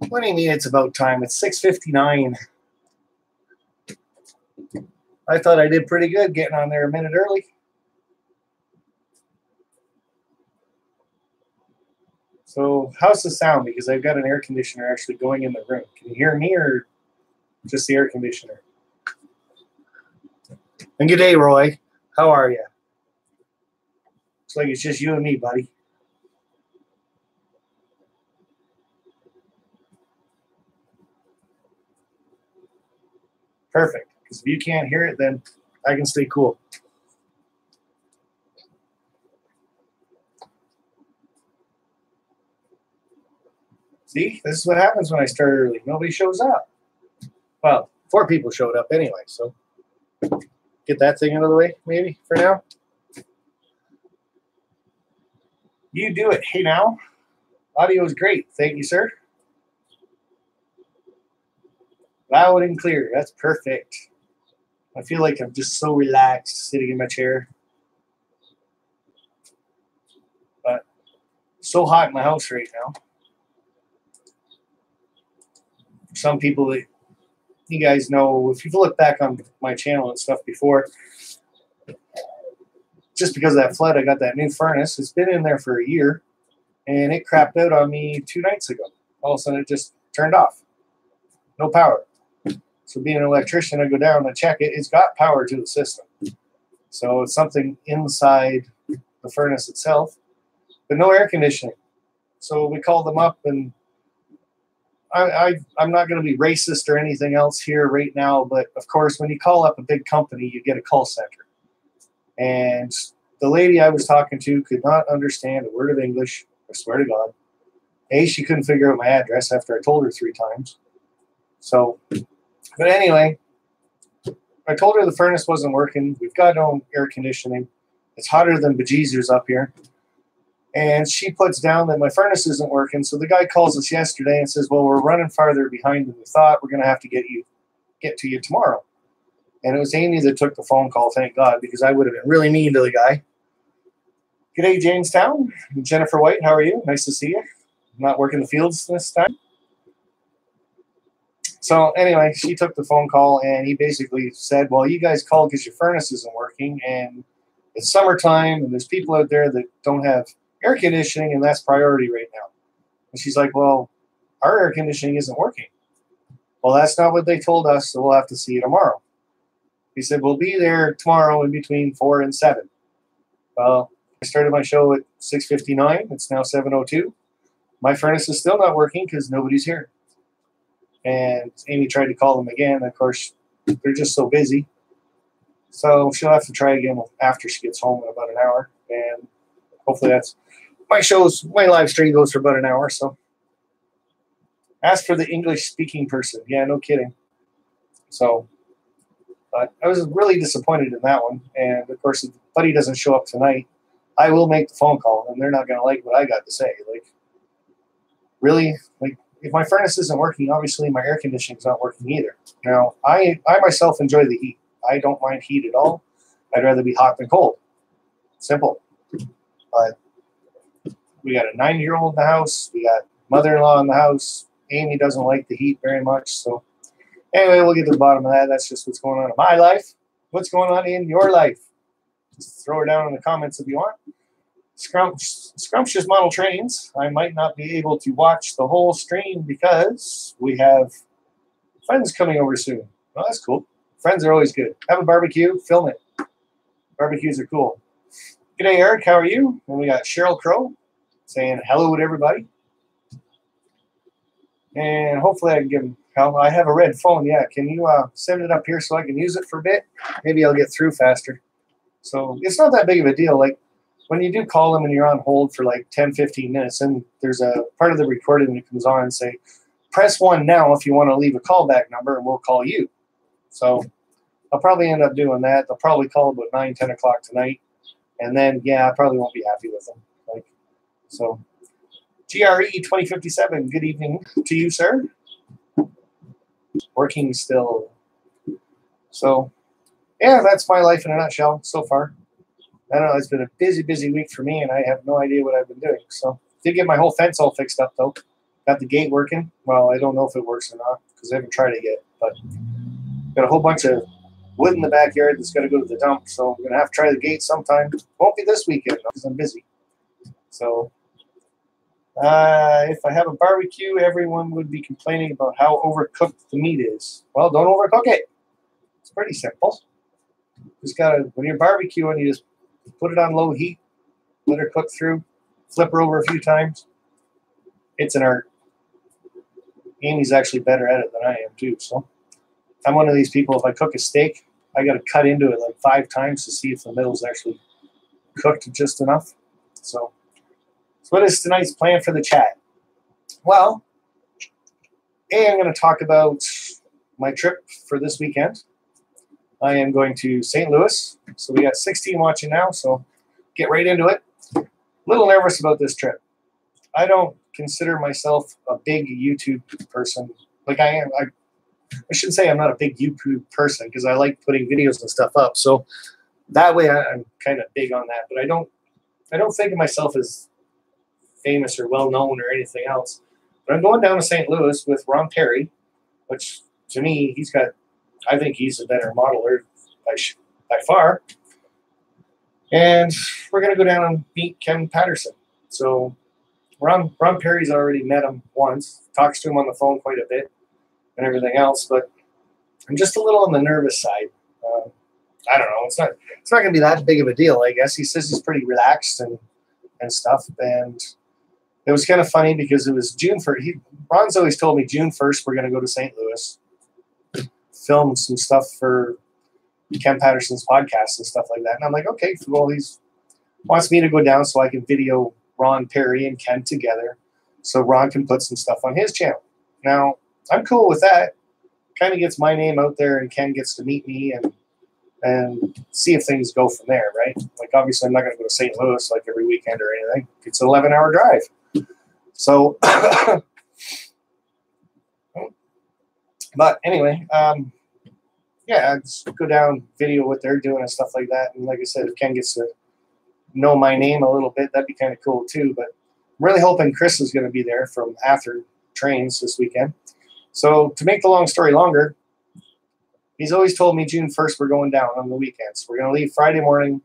What do you mean it's about time? It's 6:59. I thought I did pretty good getting on there a minute early. So how's the sound? Because I've got an air conditioner actually going in the room. Can you hear me or just the air conditioner? And good day, Roy. How are you? Looks like it's just you and me, buddy. Perfect. Because if you can't hear it, then I can stay cool. See, this is what happens when I start early. Nobody shows up. Well, 4 people showed up anyway, so get that thing out of the way, maybe, for now. You do it. Hey, now. Audio is great. Thank you, sir. Loud and clear. That's perfect. I feel like I'm just so relaxed sitting in my chair. But so hot in my house right now. Some people that you guys know, if you've looked back on my channel and stuff before, just because of that flood, I got that new furnace. It's been in there for a year, and it crapped out on me 2 nights ago. All of a sudden, it just turned off. No power. So being an electrician, I go down and check it. It's got power to the system. So it's something inside the furnace itself, but no air conditioning. So we called them up, and I'm not going to be racist or anything else here right now, but of course, when you call up a big company, you get a call center. And the lady I was talking to could not understand a word of English, I swear to God. She couldn't figure out my address after I told her 3 times. So, but anyway, I told her the furnace wasn't working. We've got no air conditioning. It's hotter than bejesus up here. And she puts down that my furnace isn't working. So the guy calls us yesterday and says, well, we're running farther behind than we thought. We're going to have to get to you tomorrow. And it was Amy that took the phone call, thank God, because I would have been really mean to the guy. G'day, Jamestown. Jennifer White, how are you? Nice to see you. I'm not working the fields this time. So anyway, she took the phone call, and he basically said, well, you guys called because your furnace isn't working, and it's summertime, and there's people out there that don't have air conditioning, and that's priority right now. And she's like, well, our air conditioning isn't working. Well, that's not what they told us, so we'll have to see you tomorrow. He said, we'll be there tomorrow in between 4 and 7. Well, I started my show at 6:59. It's now 7:02. My furnace is still not working because nobody's here. And Amy tried to call them again. Of course, they're just so busy. So she'll have to try again after she gets home in about an hour. And hopefully that's my live stream goes for about an hour. So ask for the English speaking person. Yeah, no kidding. So but I was really disappointed in that one. And of course, if Buddy doesn't show up tonight, I will make the phone call, and they're not going to like what I got to say. Like, really? Like, if my furnace isn't working, obviously my air conditioning is not working either. Now, I myself enjoy the heat. I don't mind heat at all. I'd rather be hot than cold. Simple. But we got a 9-year-old in the house. We got mother-in-law in the house. Amy doesn't like the heat very much. So anyway, we'll get to the bottom of that. That's just what's going on in my life. What's going on in your life? Just throw it down in the comments if you want. Scrumptious Model Trains. I might not be able to watch the whole stream because we have friends coming over soon. Well, that's cool. Friends are always good. Have a barbecue. Film it. Barbecues are cool. G'day, Eric. How are you? And we got Cheryl Crow saying hello to everybody. And hopefully I can give them help. I have a red phone. Yeah. Can you send it up here so I can use it for a bit? Maybe I'll get through faster. So it's not that big of a deal. Like, when you do call them and you're on hold for like 10, 15 minutes, and there's a part of the recording that comes on and say, press 1 now if you want to leave a callback number, and we'll call you. So I'll probably end up doing that. They'll probably call about 9, 10 o'clock tonight. And then, yeah, I probably won't be happy with them. Like, so GRE 2057, good evening to you, sir. Working still. So, yeah, that's my life in a nutshell so far. I don't know, it's been a busy, busy week for me, and I have no idea what I've been doing. So, did get my whole fence all fixed up, though. Got the gate working. Well, I don't know if it works or not because I haven't tried it yet. But got a whole bunch of wood in the backyard that's got to go to the dump. So I'm going to have to try the gate sometime. Won't be this weekend because I'm busy. So if I have a barbecue, everyone would be complaining about how overcooked the meat is. Well, don't overcook it. It's pretty simple. Just got to, when you're barbecuing, you just put it on low heat, let her cook through, flip her over a few times. It's an art. Amy's actually better at it than I am too. So I'm one of these people, if I cook a steak, I got to cut into it like 5 times to see if the middle's actually cooked just enough. So what is tonight's plan for the chat? Well, I'm going to talk about my trip for this weekend. I am going to St. Louis. So we got 16 watching now, so get right into it. A little nervous about this trip. I don't consider myself a big YouTube person. Like I am. I shouldn't say I'm not a big YouTube person because I like putting videos and stuff up. So that way I'm kind of big on that. But I don't think of myself as famous or well known or anything else. But I'm going down to St. Louis with Ron Perry, which to me I think he's a better modeler by far. And we're going to go down and meet Ken Patterson. So Ron Perry's already met him once, talks to him on the phone quite a bit and everything else, but I'm just a little on the nervous side. I don't know. It's not going to be that big of a deal, I guess. He says he's pretty relaxed and stuff. And it was kind of funny because it was June 1st. Ron's always told me June 1st we're going to go to St. Louis, film some stuff for Ken Patterson's podcast and stuff like that. And I'm like, okay, well, he wants me to go down so I can video Ron Perry and Ken together so Ron can put some stuff on his channel. Now, I'm cool with that. Kind of gets my name out there and Ken gets to meet me and see if things go from there, right? Like, obviously, I'm not going to go to St. Louis like every weekend or anything. It's an 11-hour drive. So, but anyway, yeah, I'd just go down, video what they're doing and stuff like that. And like I said, if Ken gets to know my name a little bit, that'd be kind of cool too. But I'm really hoping Chris is going to be there from After Trains this weekend. So to make the long story longer, he's always told me June 1st we're going down on the weekends. We're going to leave Friday morning.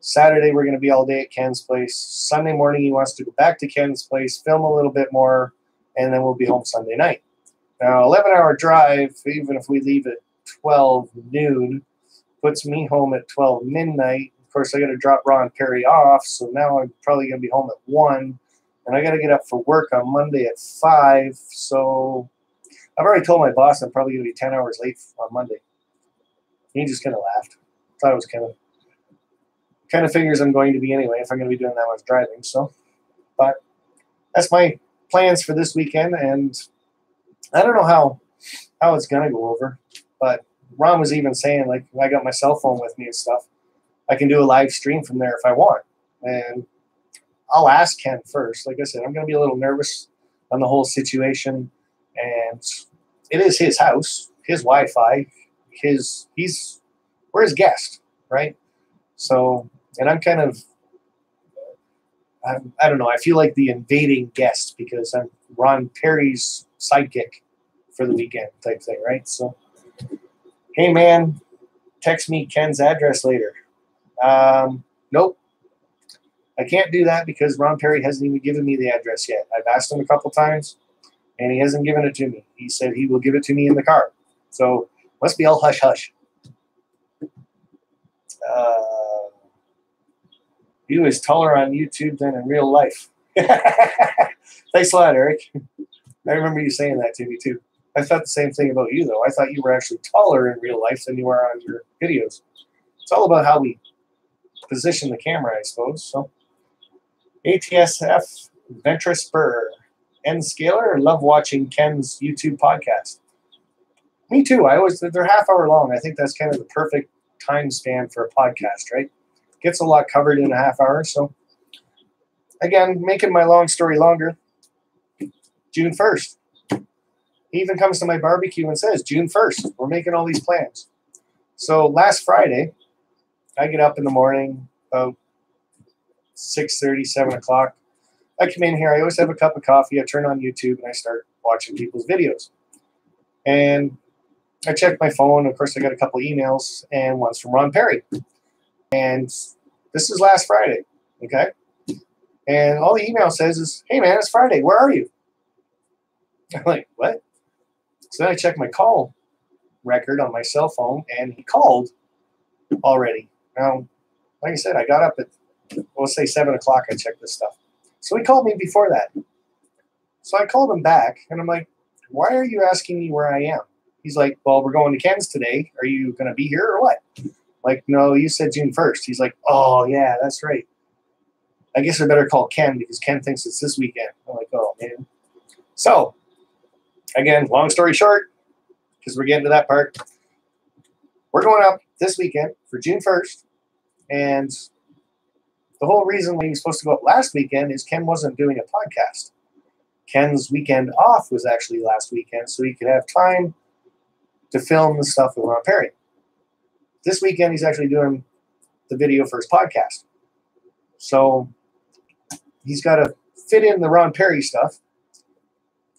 Saturday we're going to be all day at Ken's place. Sunday morning he wants to go back to Ken's place, film a little bit more, and then we'll be home Sunday night. Now, 11-hour drive, even if we leave at 12 noon, puts me home at 12 midnight. Of course, I got to drop Ron Perry off, so now I'm probably going to be home at 1. And I got to get up for work on Monday at 5. So I've already told my boss I'm probably going to be 10 hours late on Monday. He just kind of laughed. Thought it was kind of figures I'm going to be anyway if I'm going to be doing that much driving. So, but that's my plans for this weekend, and I don't know how it's going to go over. But Ron was even saying, like, I got my cell phone with me and stuff. I can do a live stream from there if I want. And I'll ask Ken first. Like I said, I'm going to be a little nervous on the whole situation. And it is his house, his Wi-Fi, we're his guest, right? So, and I'm kind of, I don't know, I feel like the invading guest because I'm Ron Perry's sidekick for the weekend type thing, right? So, hey man, text me Ken's address later. Nope. I can't do that because Ron Perry hasn't even given me the address yet. I've asked him a couple times, and he hasn't given it to me. He said he will give it to me in the car. So, must be all hush-hush. He was taller on YouTube than in real life. Thanks a lot, Eric. I remember you saying that to me, too. I thought the same thing about you, though. I thought you were actually taller in real life than you are on your videos. It's all about how we position the camera, I suppose. So, ATSF, Ventra Spur, N Scaler, love watching Ken's YouTube podcast. Me too. They're half hour long. I think that's kind of the perfect time span for a podcast, right? Gets a lot covered in a half hour. So, again, making my long story longer, June 1st. He even comes to my barbecue and says, June 1st, we're making all these plans. So last Friday, I get up in the morning about 6:30, 7 o'clock. I come in here, I always have a cup of coffee, I turn on YouTube, and I start watching people's videos. And I check my phone. Of course, I got a couple emails, and one's from Ron Perry. And this is last Friday, okay? And all the email says is, hey, man, it's Friday. Where are you? I'm like, what? So then I check my call record on my cell phone, and he called already. Now, like I said, I got up at, let's say 7 o'clock. I checked this stuff. So he called me before that. So I called him back, and I'm like, why are you asking me where I am? He's like, well, we're going to Ken's today. Are you going to be here or what? Like, no, you said June 1st. He's like, oh, yeah, that's right. I guess I better call Ken because Ken thinks it's this weekend. I'm like, oh, man. So, again, long story short, because we're getting to that part, we're going up this weekend for June 1st. And the whole reason we were supposed to go up last weekend is Ken wasn't doing a podcast. Ken's weekend off was actually last weekend, so he could have time to film the stuff with Ron Perry. This weekend, he's actually doing the video for his podcast. So he's got to fit in the Ron Perry stuff.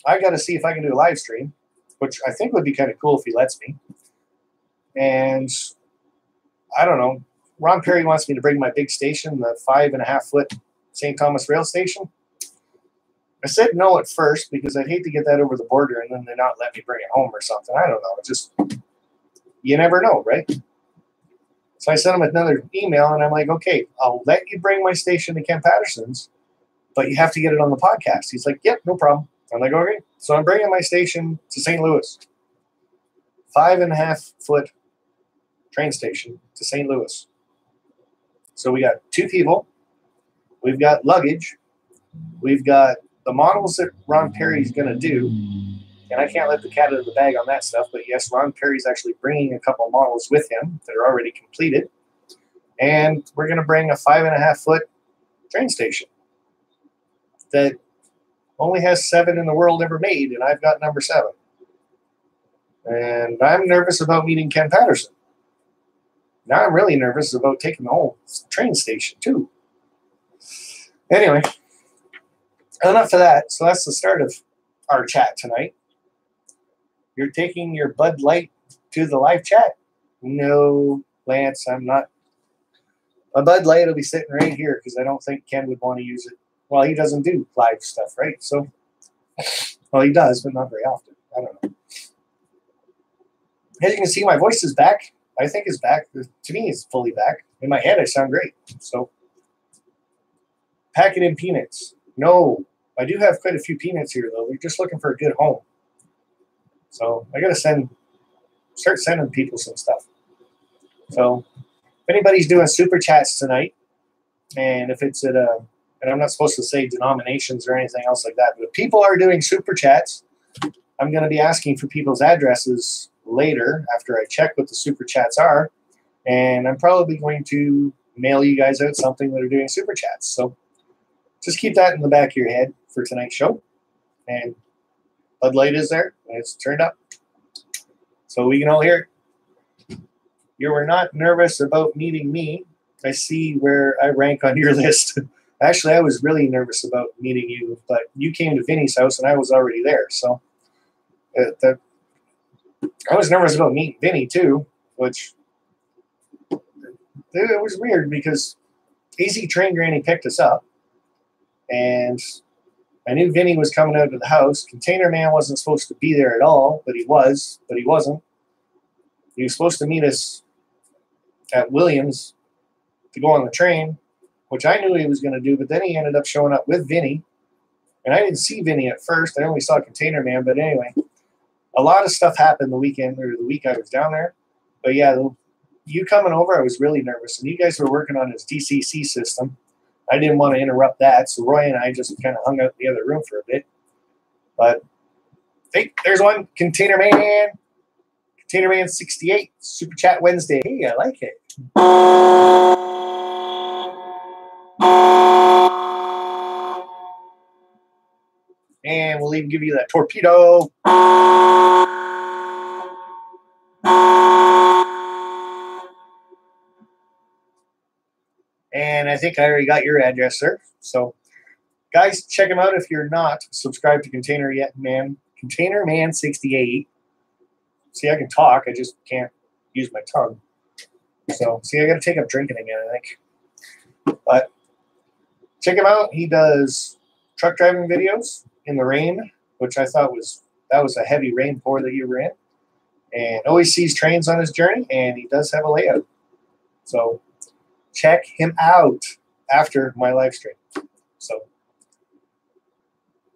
I got to see if I can do a live stream, which I think would be kind of cool if he lets me. And I don't know. Ron Perry wants me to bring my big station, the 5.5-foot St. Thomas Rail Station. I said no at first because I'd hate to get that over the border and then they not let me bring it home or something. I don't know. It just, you never know, right? So I sent him another email, and I'm like, okay, I'll let you bring my station to Ken Patterson's, but you have to get it on the podcast. He's like, yep, no problem. I'm like, okay. So I'm bringing my station to St. Louis. 5.5-foot train station to St. Louis. So we got 2 people. We've got luggage. We've got the models that Ron Perry's going to do. And I can't let the cat out of the bag on that stuff. But yes, Ron Perry's actually bringing a couple models with him that are already completed. And we're going to bring a 5.5-foot train station that only has 7 in the world ever made. And I've got number 7. And I'm nervous about meeting Ken Patterson. Now I'm really nervous about taking the whole train station, too. Anyway, enough of that. So that's the start of our chat tonight. You're taking your Bud Light to the live chat? No, Lance, I'm not. A Bud Light will be sitting right here because I don't think Ken would want to use it. Well, he doesn't do live stuff, right? So, well, he does, but not very often. I don't know. As you can see, my voice is back. I think it's back. To me, it's fully back. In my head, I sound great. So, pack it in peanuts. No, I do have quite a few peanuts here, though. We're just looking for a good home. So, I got to start sending people some stuff. So, if anybody's doing super chats tonight, and if it's at a, and I'm not supposed to say denominations or anything else like that, but if people are doing super chats, I'm going to be asking for people's addresses later after I check what the super chats are, and I'm probably going to mail you guys out something that are doing super chats. So just keep that in the back of your head for tonight's show. And Bud Light is there, and it's turned up, so we can all hear it. You were not nervous about meeting me. I see where I rank on your list. Actually, I was really nervous about meeting you, but you came to Vinny's house, and I was already there, so I was nervous about meeting Vinny too, which it was weird because Easy Train Granny picked us up, and I knew Vinny was coming out of the house. Container Man wasn't supposed to be there at all, but he wasn't. He was supposed to meet us at Williams to go on the train, which I knew he was going to do, but then he ended up showing up with Vinny, and I didn't see Vinny at first. I only saw Container Man, but anyway. A lot of stuff happened the weekend or the week I was down there. But yeah, you coming over, I was really nervous. And you guys were working on his DCC system. I didn't want to interrupt that. So Roy and I just kind of hung out in the other room for a bit. But hey, there's one. Container Man. Container Man 68. Super Chat Wednesday. Hey, I like it. And we'll even give you that torpedo. And I think I already got your address, sir. So Guys, check him out if you're not subscribed to Container Man 68. See, I can talk. I just can't use my tongue. So, see, I got to take up drinking again, I think. But check him out. He does truck driving videos in the rain, which I thought was a heavy rain pour that you were in. And always sees trains on his journey, and he does have a layout. So check him out after my live stream. So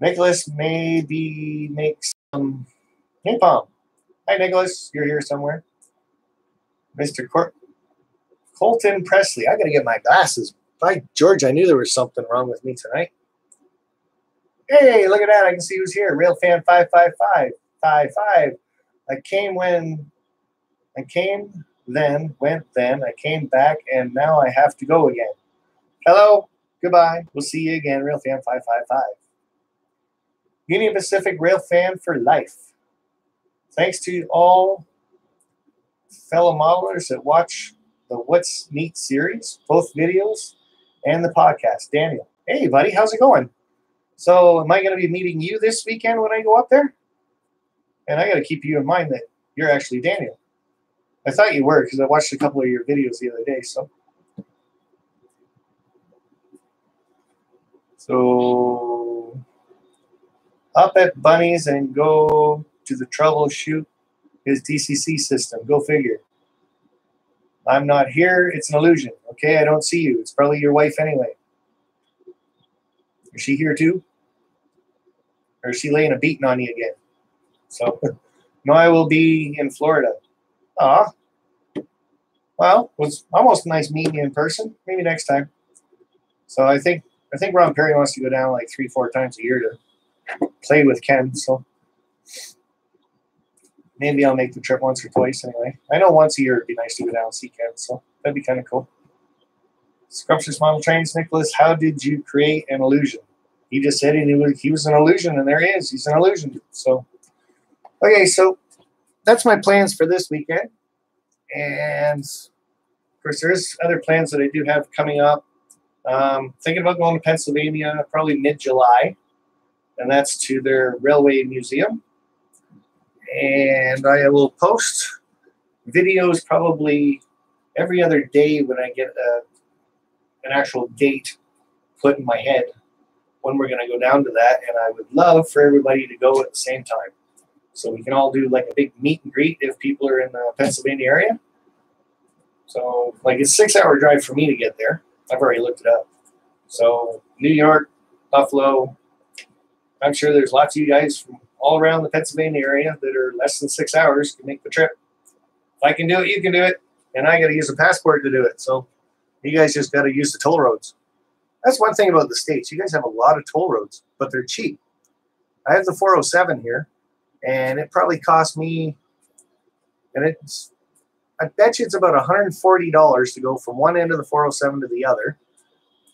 Nicholas maybe makes some napalm. Hi, Nicholas. You're here somewhere. Mr. Colton Presley. I got to get my glasses. By George, I knew there was something wrong with me tonight. Hey, look at that. I can see who's here. Railfan 55555. I came then, went then. I came back, and now I have to go again. Hello. Goodbye. We'll see you again. Railfan 555. Union Pacific Railfan for life. Thanks to all fellow modelers that watch the What's Neat series, both videos and the podcast. Daniel. Hey, buddy. How's it going? So am I going to be meeting you this weekend when I go up there? And I got to keep you in mind that you're actually Daniel. I thought you were because I watched a couple of your videos the other day. So up at Bunny's and go to the troubleshoot his DCC system. Go figure. I'm not here. It's an illusion. Okay, I don't see you. It's probably your wife anyway. Is she here too? Or is she laying a beating on you again? So, no, I will be in Florida. Well, it was almost nice meeting you in person. Maybe next time. So I think Ron Perry wants to go down like 3-4 times a year to play with Ken. So maybe I'll make the trip once or twice anyway. I know once a year it'd be nice to go down and see Ken. So that'd be kind of cool. Scrumptious Model Trains, Nicholas, how did you create an illusion? He just said he was an illusion, and there he is. He's an illusion. So, okay, so that's my plans for this weekend. And, of course, there's other plans that I do have coming up. Thinking about going to Pennsylvania probably mid-July, and that's to their railway museum. And I will post videos probably every other day when I get an actual date put in my head when we're going to go down to that, and I would love for everybody to go at the same time. So we can all do like a big meet and greet if people are in the Pennsylvania area. So like it's a 6-hour drive for me to get there. I've already looked it up. So New York, Buffalo, I'm sure there's lots of you guys from all around the Pennsylvania area that are less than 6 hours to make the trip. If I can do it, you can do it. And I got to use a passport to do it. So you guys just got to use the toll roads. That's one thing about the States. You guys have a lot of toll roads, but they're cheap. I have the 407 here, and it probably cost me, and I bet you it's about $140 to go from one end of the 407 to the other.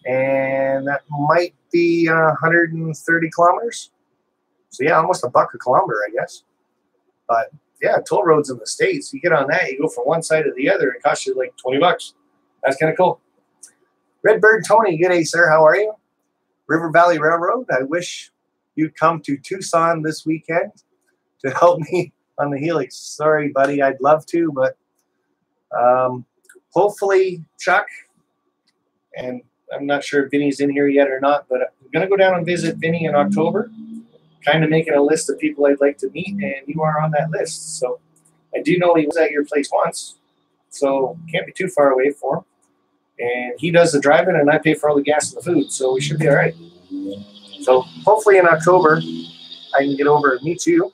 And that might be 130 kilometers. So yeah, almost $1 a kilometer, I guess. But yeah, toll roads in the States, you get on that, you go from one side to the other, it costs you like $20. That's kind of cool. Redbird Tony, good day, sir. How are you? River Valley Railroad, I wish you'd come to Tucson this weekend to help me on the Helix. Sorry, buddy, I'd love to, but hopefully Chuck, and I'm not sure if Vinny's in here yet or not, but I'm going to go down and visit Vinny in October, kind of making a list of people I'd like to meet, and you are on that list. So I do know he was at your place once, so can't be too far away for him. And he does the driving, and I pay for all the gas and the food, so we should be all right. So hopefully in October, I can get over and meet you.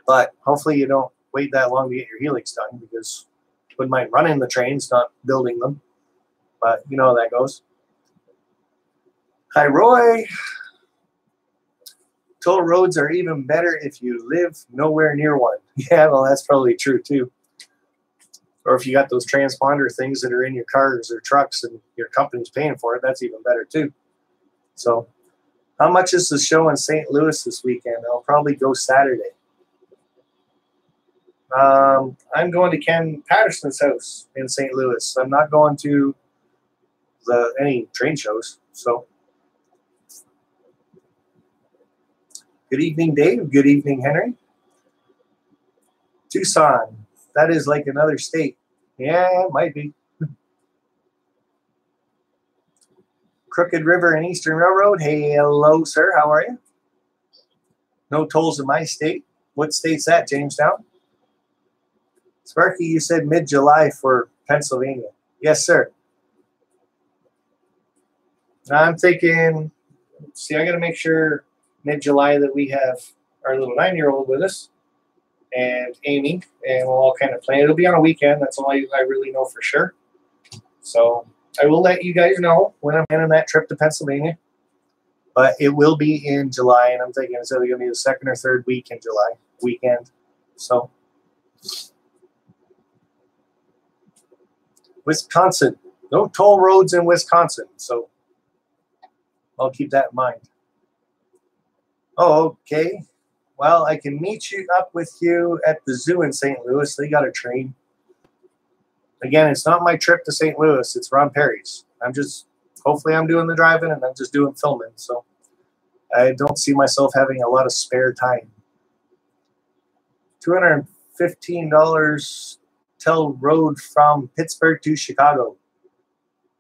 But hopefully you don't wait that long to get your Helix done, because I wouldn't mind running the trains, not building them. But you know how that goes. Hi, Roy. Toll roads are even better if you live nowhere near one. Yeah, well, that's probably true, too. Or if you got those transponder things that are in your cars or trucks and your company's paying for it, that's even better, too. So how much is the show in St. Louis this weekend? I'll probably go Saturday. I'm going to Ken Patterson's house in St. Louis. I'm not going to any train shows. So Good evening, Dave. Good evening, Henry. Tucson. That is like another state. Yeah, it might be. Crooked River and Eastern Railroad. Hey, hello, sir. How are you? No tolls in my state. What state's that, Jamestown? Sparky, you said mid-July for Pennsylvania. Yes, sir. I'm thinking, see, I got to make sure mid-July that we have our little 9-year-old with us and Amy, and we'll all kind of plan. It'll be on a weekend. That's all I really know for sure. So I will let you guys know when I'm planning that trip to Pennsylvania. But it will be in July, and I'm thinking it's either going to be the second or third week in July, weekend. So, Wisconsin. No toll roads in Wisconsin. So, I'll keep that in mind. Oh, okay. Well, I can meet you up with you at the zoo in St. Louis. They got a train. Again, it's not my trip to St. Louis. It's Ron Perry's. Hopefully I'm doing the driving and I'm just doing filming. So I don't see myself having a lot of spare time. $215 tell road from Pittsburgh to Chicago.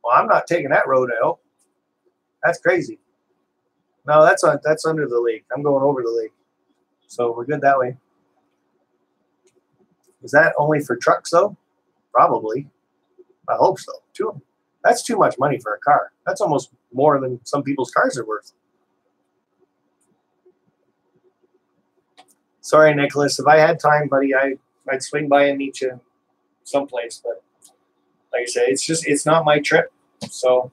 Well, I'm not taking that road out. That's crazy. No, that's under the lake. I'm going over the lake. So we're good that way. Is that only for trucks, though? Probably. I hope so. That's too much money for a car. That's almost more than some people's cars are worth. Sorry, Nicholas. If I had time, buddy, I'd swing by and meet you someplace. But like I say, it's not my trip. So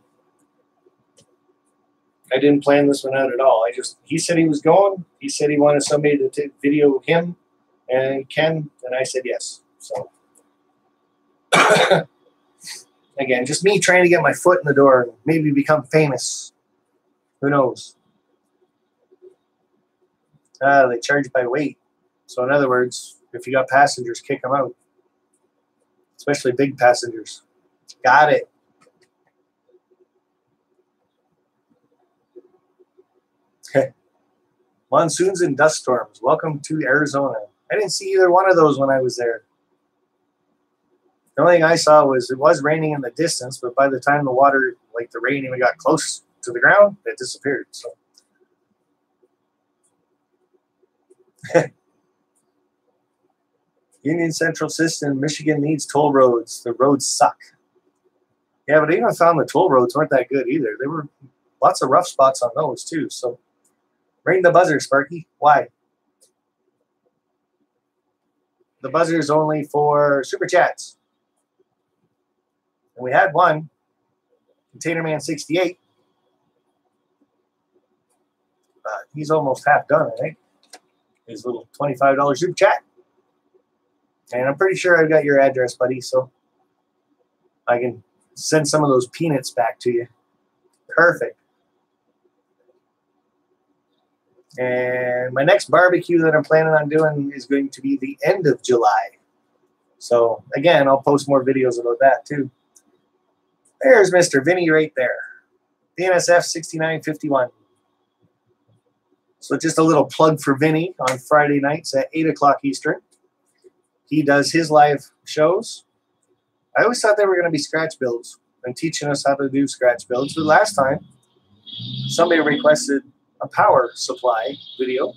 I didn't plan this one out at all. He said he was going. He said he wanted somebody to video him and Ken, and I said yes. So again, just me trying to get my foot in the door and maybe become famous. Who knows? They charge by weight. So in other words, if you got passengers, kick them out. Especially big passengers. Got it. Monsoons and dust storms. Welcome to Arizona. I didn't see either one of those when I was there. The only thing I saw was it was raining in the distance, but by the time the water, like the rain even got close to the ground, it disappeared. So Union Central System, Michigan needs toll roads. The roads suck. Yeah, but even found the toll roads weren't that good either. There were lots of rough spots on those too. So ring the buzzer, Sparky. Why? The buzzer is only for super chats. And we had one, Containerman 68. He's almost half done, I think. His little $25 super chat. And I'm pretty sure I've got your address, buddy, so I can send some of those peanuts back to you. Perfect. And my next barbecue that I'm planning on doing is going to be the end of July. So, again, I'll post more videos about that, too. There's Mr. Vinny right there. DNSF 6951. So just a little plug for Vinny on Friday nights at 8 o'clock Eastern. He does his live shows. I always thought they were going to be scratch builds and teaching us how to do scratch builds. But last time, somebody requested a power supply video.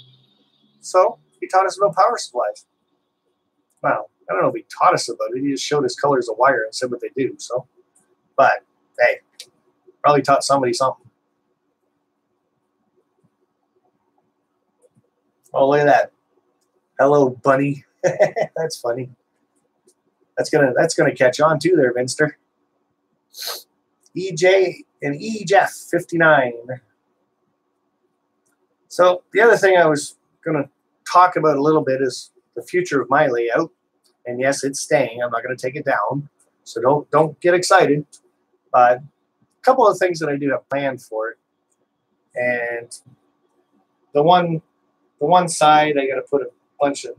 So he taught us about power supplies. Well, I don't know if he taught us about it. He just showed us colors of wire and said what they do. So, but hey, probably taught somebody something. Oh, look at that. Hello, bunny. That's funny. That's gonna catch on too there, Vinster. EJ and EJeff 59. So the other thing I was gonna talk about a little bit is the future of my layout. And yes, it's staying. I'm not gonna take it down. So don't get excited. But a couple of things that I do have planned for it. And the one side, I got to put a bunch of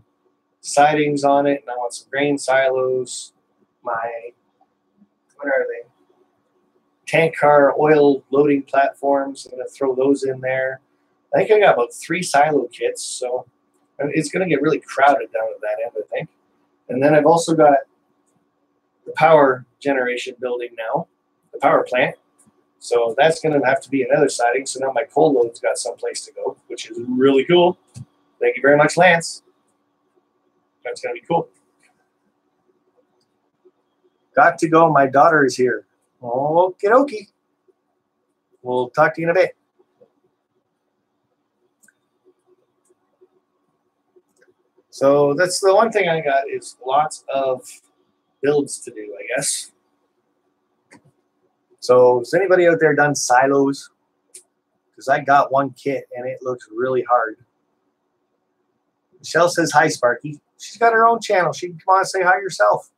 sidings on it, and I want some grain silos. What are they? Tank car oil loading platforms. I'm going to throw those in there. I think I got about 3 silo kits, so it's going to get really crowded down at that end, I think. And then I've also got the power generation building now, the power plant. So that's going to have to be another siding. So now my coal load's got someplace to go, which is really cool. Thank you very much, Lance. That's going to be cool. Got to go. My daughter is here. Okie dokie. We'll talk to you in a bit. So that's the one thing I got is lots of builds to do, I guess. So has anybody out there done silos? Because I got one kit and it looks really hard. Michelle says hi, Sparky. She's got her own channel. She can come on and say hi yourself.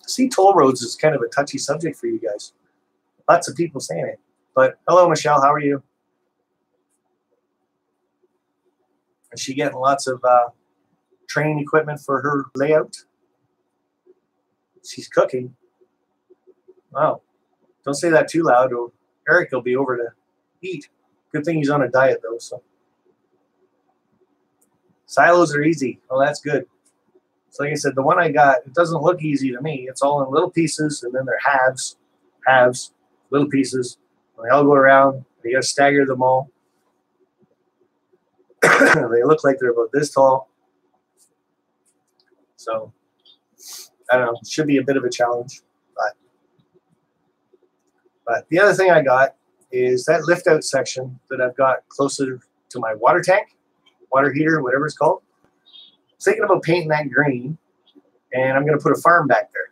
See, toll roads is kind of a touchy subject for you guys. Lots of people saying it. But hello, Michelle. How are you? Is she getting lots of training equipment for her layout? She's cooking. Wow. Don't say that too loud or Eric will be over to eat. Good thing he's on a diet, though. So silos are easy. Oh, that's good. So like I said, the one I got, it doesn't look easy to me. It's all in little pieces, and then they're halves, little pieces. And they all go around. You got to stagger them all. They look like they're about this tall. So, I don't know. It should be a bit of a challenge. But the other thing I got is that lift out section that I've got closer to my water tank, water heater, whatever it's called. I'm thinking about painting that green, and I'm going to put a farm back there.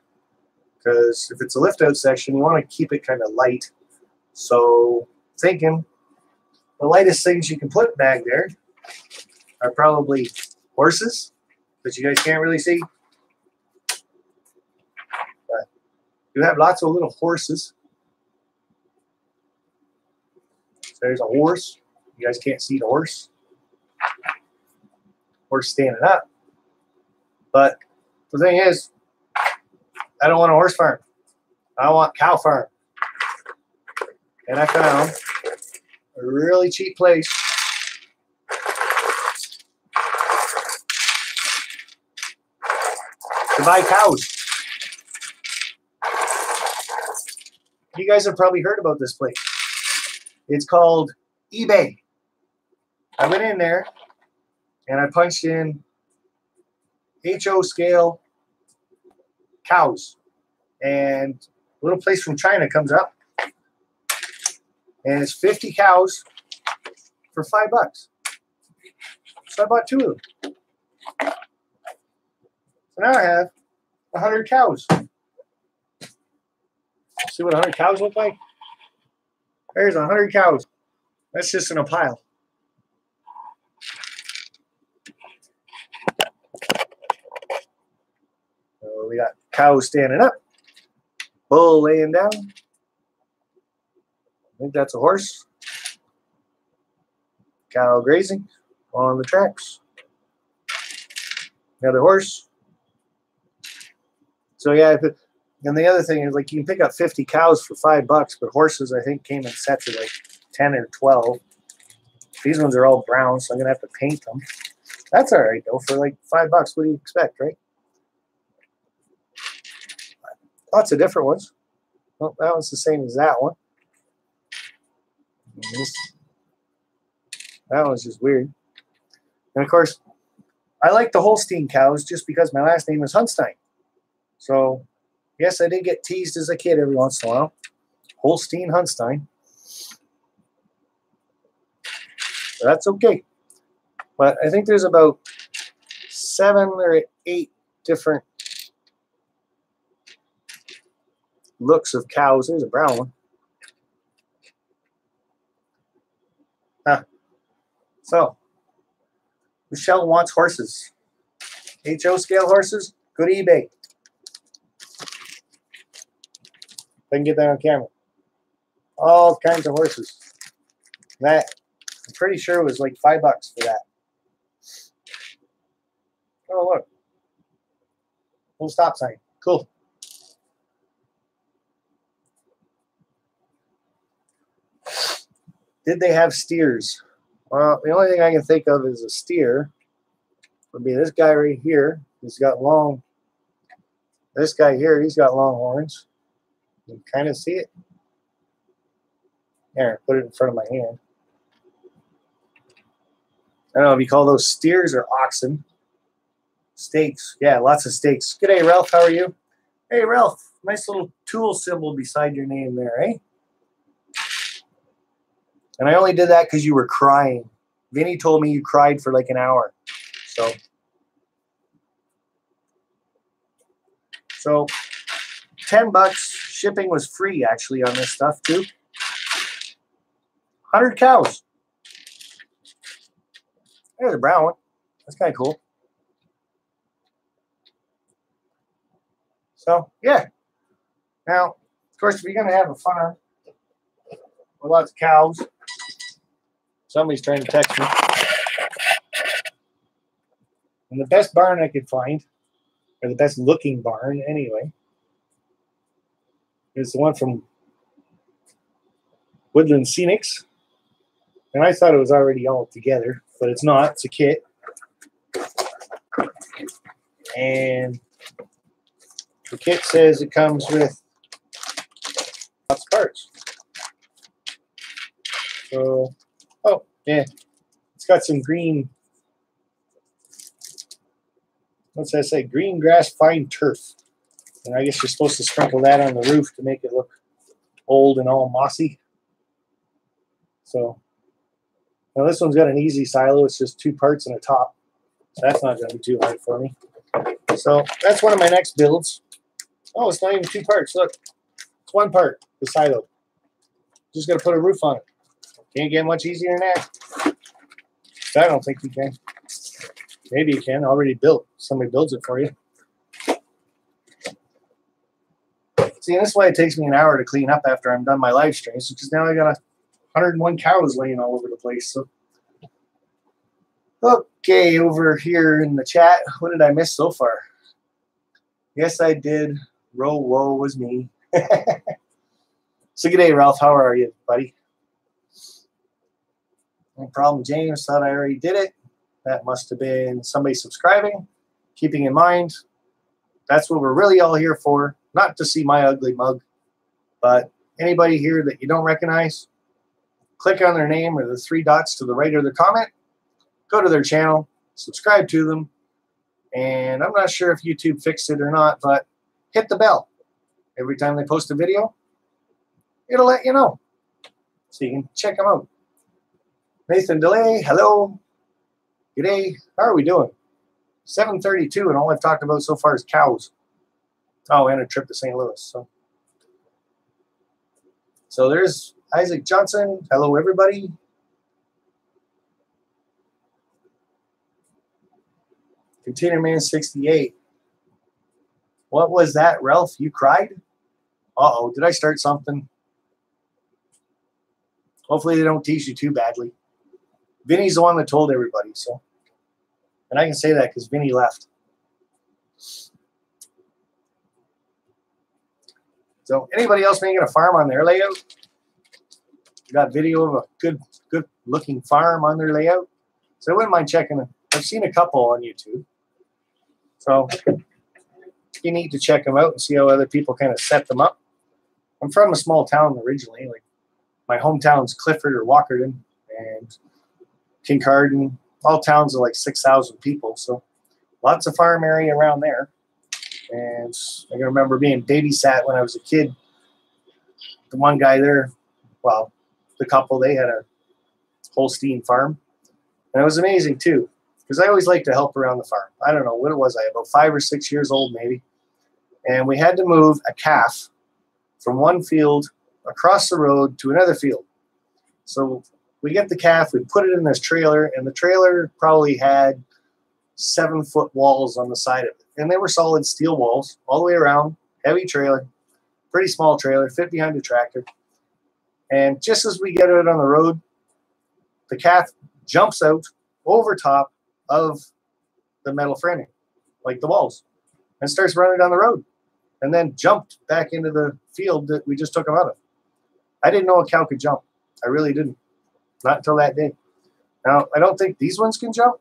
Because if it's a lift out section, you want to keep it kind of light. So, thinking the lightest things you can put back there are probably horses, that you guys can't really see. But you have lots of little horses. So there's a horse. You guys can't see the horse. Horse standing up. But the thing is, I don't want a horse farm. I want cow farm. And I found a really cheap place to buy cows. You guys have probably heard about this place. It's called eBay. I went in there and I punched in HO scale cows, and a little place from China comes up, and it's 50 cows for $5. So I bought 2 of them. So now I have 100 cows. See what 100 cows look like? There's 100 cows. That's just in a pile. So we got cows standing up, bull laying down. I think that's a horse. Cow grazing on the tracks. Another horse. So yeah, and the other thing is, like, you can pick up 50 cows for $5, but horses I think came in sets of like 10 or 12. These ones are all brown, so I'm gonna have to paint them. That's all right though, for like $5. What do you expect, right? Lots of different ones. Well, that one's the same as that one. That one's just weird. And of course, I like the Holstein cows just because my last name is Hunstein. So, yes, I did get teased as a kid every once in a while. Holstein Hunstein. So that's okay. But I think there's about 7 or 8 different looks of cows. There's a brown one. So, Michelle wants horses. HO scale horses, go to eBay. If I can get that on camera. All kinds of horses. That, I'm pretty sure it was like $5 for that. Oh, look. Full stop sign. Cool. Did they have steers? Well, the only thing I can think of is a steer would be this guy right here. He's got long. This guy here, he's got long horns. You can kind of see it. There, put it in front of my hand. I don't know if you call those steers or oxen. Steaks. Yeah, lots of steaks. G'day, Ralph. How are you? Hey, Ralph. Nice little tool symbol beside your name there, eh? And I only did that because you were crying. Vinny told me you cried for like an hour. So $10. Shipping was free, actually, on this stuff, too. 100 cows. There's a brown one. That's kind of cool. So, yeah. Now, of course, if you're going to have a farm with lots of cows, somebody's trying to text me. And the best barn I could find, or the best looking barn anyway, is the one from Woodland Scenics. And I thought it was already all together, but it's not. It's a kit. And the kit says it comes with lots of parts. So, oh, yeah. It's got some green, what's that say? Green grass fine turf. And I guess you're supposed to sprinkle that on the roof to make it look old and all mossy. So, now this one's got an easy silo. It's just 2 parts and a top. So that's not going to be too hard for me. So that's one of my next builds. Oh, it's not even 2 parts. Look, it's 1 part, the silo. Just got to put a roof on it. Can't get much easier than that. I don't think you can. Maybe you can. Already built. Somebody builds it for you. See, this is why it takes me an hour to clean up after I'm done my live streams, because now I got 101 cows laying all over the place. So, okay, over here in the chat, what did I miss so far? Yes, I did. Row woe was me. So, good day, Ralph. How are you, buddy? No problem. James thought I already did it. That must have been somebody subscribing. Keeping in mind, that's what we're really all here for. Not to see my ugly mug, but anybody here that you don't recognize, click on their name or the 3 dots to the right of their comment, go to their channel, subscribe to them, and I'm not sure if YouTube fixed it or not, but hit the bell. Every time they post a video, it'll let you know. So you can check them out. Nathan DeLay, hello. G'day. How are we doing? 7:32, and all I've talked about so far is cows. Oh, and a trip to St. Louis. So there's Isaac Johnson. Hello, everybody. Container Man 68. What was that, Ralph? You cried? Uh-oh, did I start something? Hopefully they don't tease you too badly. Vinny's the one that told everybody, so. And I can say that because Vinny left. So anybody else making a farm on their layout? Got video of a good looking farm on their layout? So I wouldn't mind checking it. I've seen a couple on YouTube. So you need to check them out and see how other people kind of set them up. I'm from a small town originally. Like my hometown's Clifford or Walkerton and Kincardine. All towns are like 6,000 people. So lots of farm area around there. And I can remember being babysat when I was a kid. The one guy there, well, the couple, they had a Holstein farm. And it was amazing too, because I always liked to help around the farm. I don't know what it was. I was about 5 or 6 years old maybe. And we had to move a calf from one field across the road to another field. So we get the calf, we put it in this trailer, and the trailer probably had 7-foot walls on the side of it. And they were solid steel walls all the way around, heavy trailer, pretty small trailer, fit behind the tractor. And just as we get it on the road, the calf jumps out over top of the metal framing, like the walls, and starts running down the road, and then jumped back into the field that we just took him out of. I didn't know a cow could jump. I really didn't. Not until that day. Now, I don't think these ones can jump.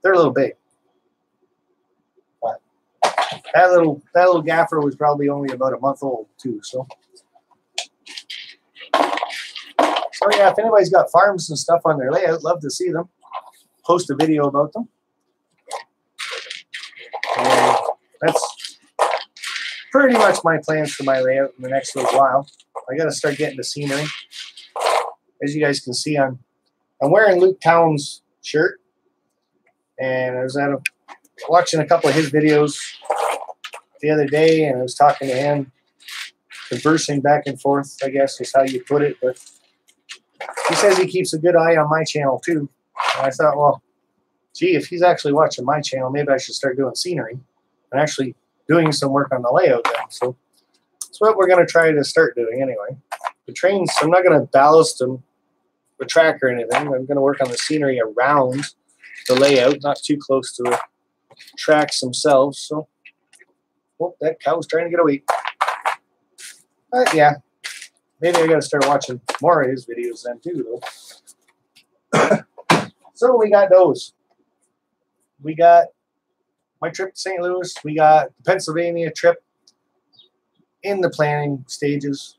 They're a little big. But that little gaffer was probably only about a month old too. So yeah, if anybody's got farms and stuff on their layout, love to see them. Post a video about them. And that's pretty much my plans for my layout in the next little while. I got to start getting the scenery. As you guys can see, I'm wearing Luke Towns' shirt, and I was watching a couple of his videos the other day, and I was talking to him, conversing back and forth, I guess is how you put it. But he says he keeps a good eye on my channel too. And I thought, well, gee, if he's actually watching my channel, maybe I should start doing scenery and actually doing some work on the layout then. So that's what we're going to try to start doing anyway. The trains, I'm not going to ballast them, the track or anything. I'm going to work on the scenery around the layout, not too close to the tracks themselves. So, oh, that cow's trying to get away. But yeah, maybe I got to start watching more of his videos then too, though. So we got those. We got my trip to St. Louis. We got the Pennsylvania trip in the planning stages.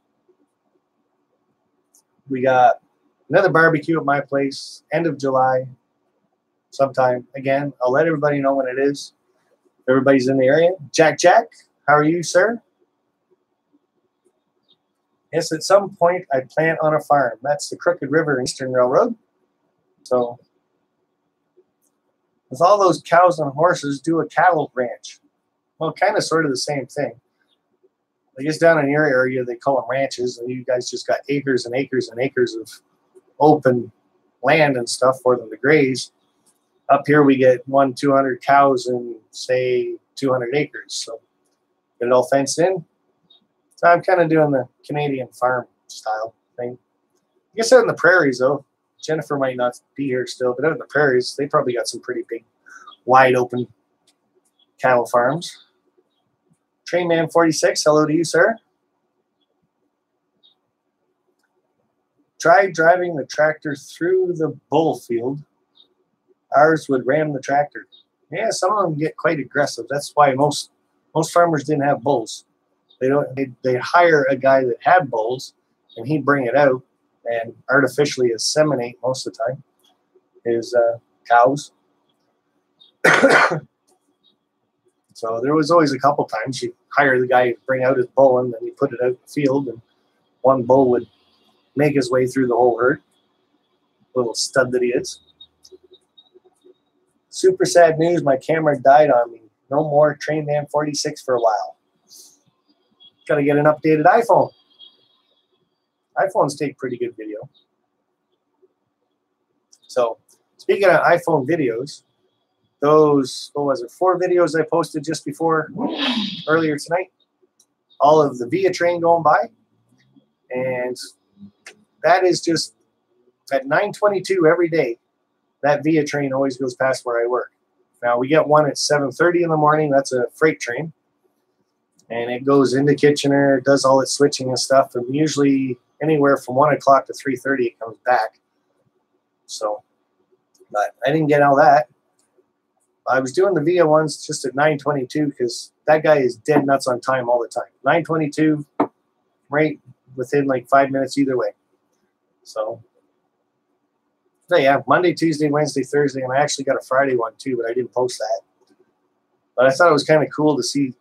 We got another barbecue at my place, end of July, sometime. Again, I'll let everybody know when it is. Everybody's in the area. Jack, how are you, sir? Yes, at some point I plant on a farm. That's the Crooked River Eastern Railroad. So with all those cows and horses, do a cattle ranch. Well, kind of sort of the same thing. I guess down in your area, they call them ranches, and you guys just got acres and acres and acres of open land and stuff for them to graze. Up here, we get 200 cows and, say, 200 acres. So get it all fenced in. So I'm kind of doing the Canadian farm style thing. I guess out in the prairies, though, Jennifer might not be here still, but out in the prairies, they probably got some pretty big, wide open cattle farms. Trainman 46, hello to you, sir. Try driving the tractor through the bull field. Ours would ram the tractor. Yeah, some of them get quite aggressive. That's why most farmers didn't have bulls. They hire a guy that had bulls, and he'd bring it out and artificially inseminate most of the time his cows. So there was always a couple times you hire the guy to bring out his bull, and then you put it out in the field, and one bull would make his way through the whole herd. Little stud that he is. Super sad news, my camera died on me. No more Trainman 46 for a while. Got to get an updated iPhone. iPhones take pretty good video. So, speaking of iPhone videos, those, what was it, 4 videos I posted just before, earlier tonight. All of the Via train going by. And that is just at 9:22 every day. That Via train always goes past where I work. Now, we get one at 7:30 in the morning. That's a freight train. And it goes into Kitchener, does all its switching and stuff. And usually anywhere from 1 o'clock to 3:30, it comes back. So, but I didn't get all that. I was doing the Via ones just at 9:22 because that guy is dead nuts on time all the time. 9:22, right within like 5 minutes either way. So yeah, Monday, Tuesday, Wednesday, Thursday, and I actually got a Friday one too, but I didn't post that. But I thought it was kind of cool to see.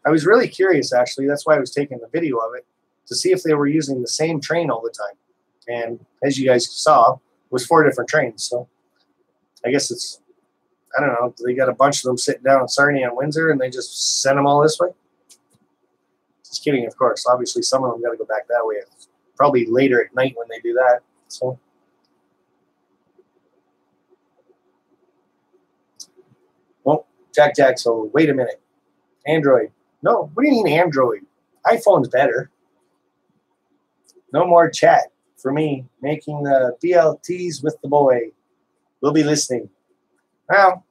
I was really curious, actually. That's why I was taking the video of it, to see if they were using the same train all the time. And as you guys saw, it was 4 different trains. So I guess it's, I don't know, they got a bunch of them sitting down in Sarnia and Windsor, and they just send them all this way. Just kidding, of course. Obviously, some of them got to go back that way. Probably later at night when they do that. So. Well, Jack, so wait a minute. Android. No, what do you mean Android? iPhone's better. No more chat for me making the BLTs with the boy. We'll be listening. Well,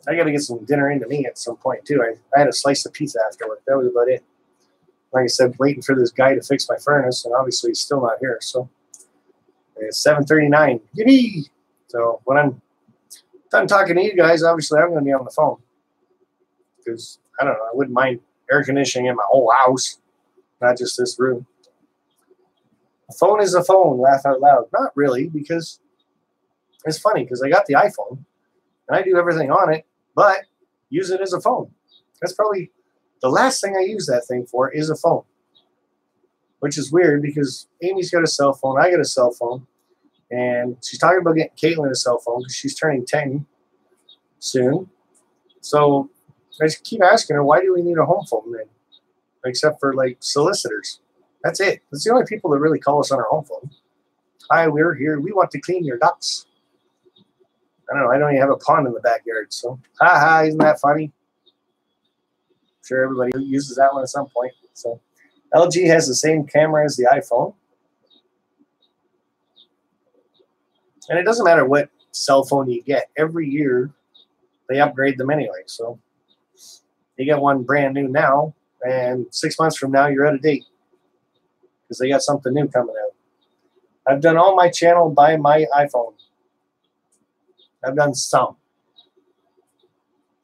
I got to get some dinner into me at some point, too. I had a slice of pizza afterward. That was about it. like I said, waiting for this guy to fix my furnace, and obviously he's still not here. So it's 7:39. Yippee! So when I'm done talking to you guys, obviously I'm going to be on the phone because I don't know. I wouldn't mind air conditioning in my whole house, not just this room. A phone is a phone. Laugh out loud. Not really, because it's funny because I got the iPhone and I do everything on it, but use it as a phone. That's probably the last thing I use that thing for is a phone, which is weird because Amy's got a cell phone. I got a cell phone. And she's talking about getting Caitlin a cell phone because she's turning 10 soon. So I just keep asking her, why do we need a home phone then? Except for like solicitors. That's it. That's the only people that really call us on our home phone. Hi, we're here. We want to clean your ducts. I don't know. I don't even have a pond in the backyard. So, ha, isn't that funny? I'm sure everybody uses that one at some point. So LG has the same camera as the iPhone. And it doesn't matter what cell phone you get. Every year, they upgrade them anyway. So you get one brand new now, and 6 months from now, you're out of date because they got something new coming out. I've done all my channel by my iPhone. I've done some.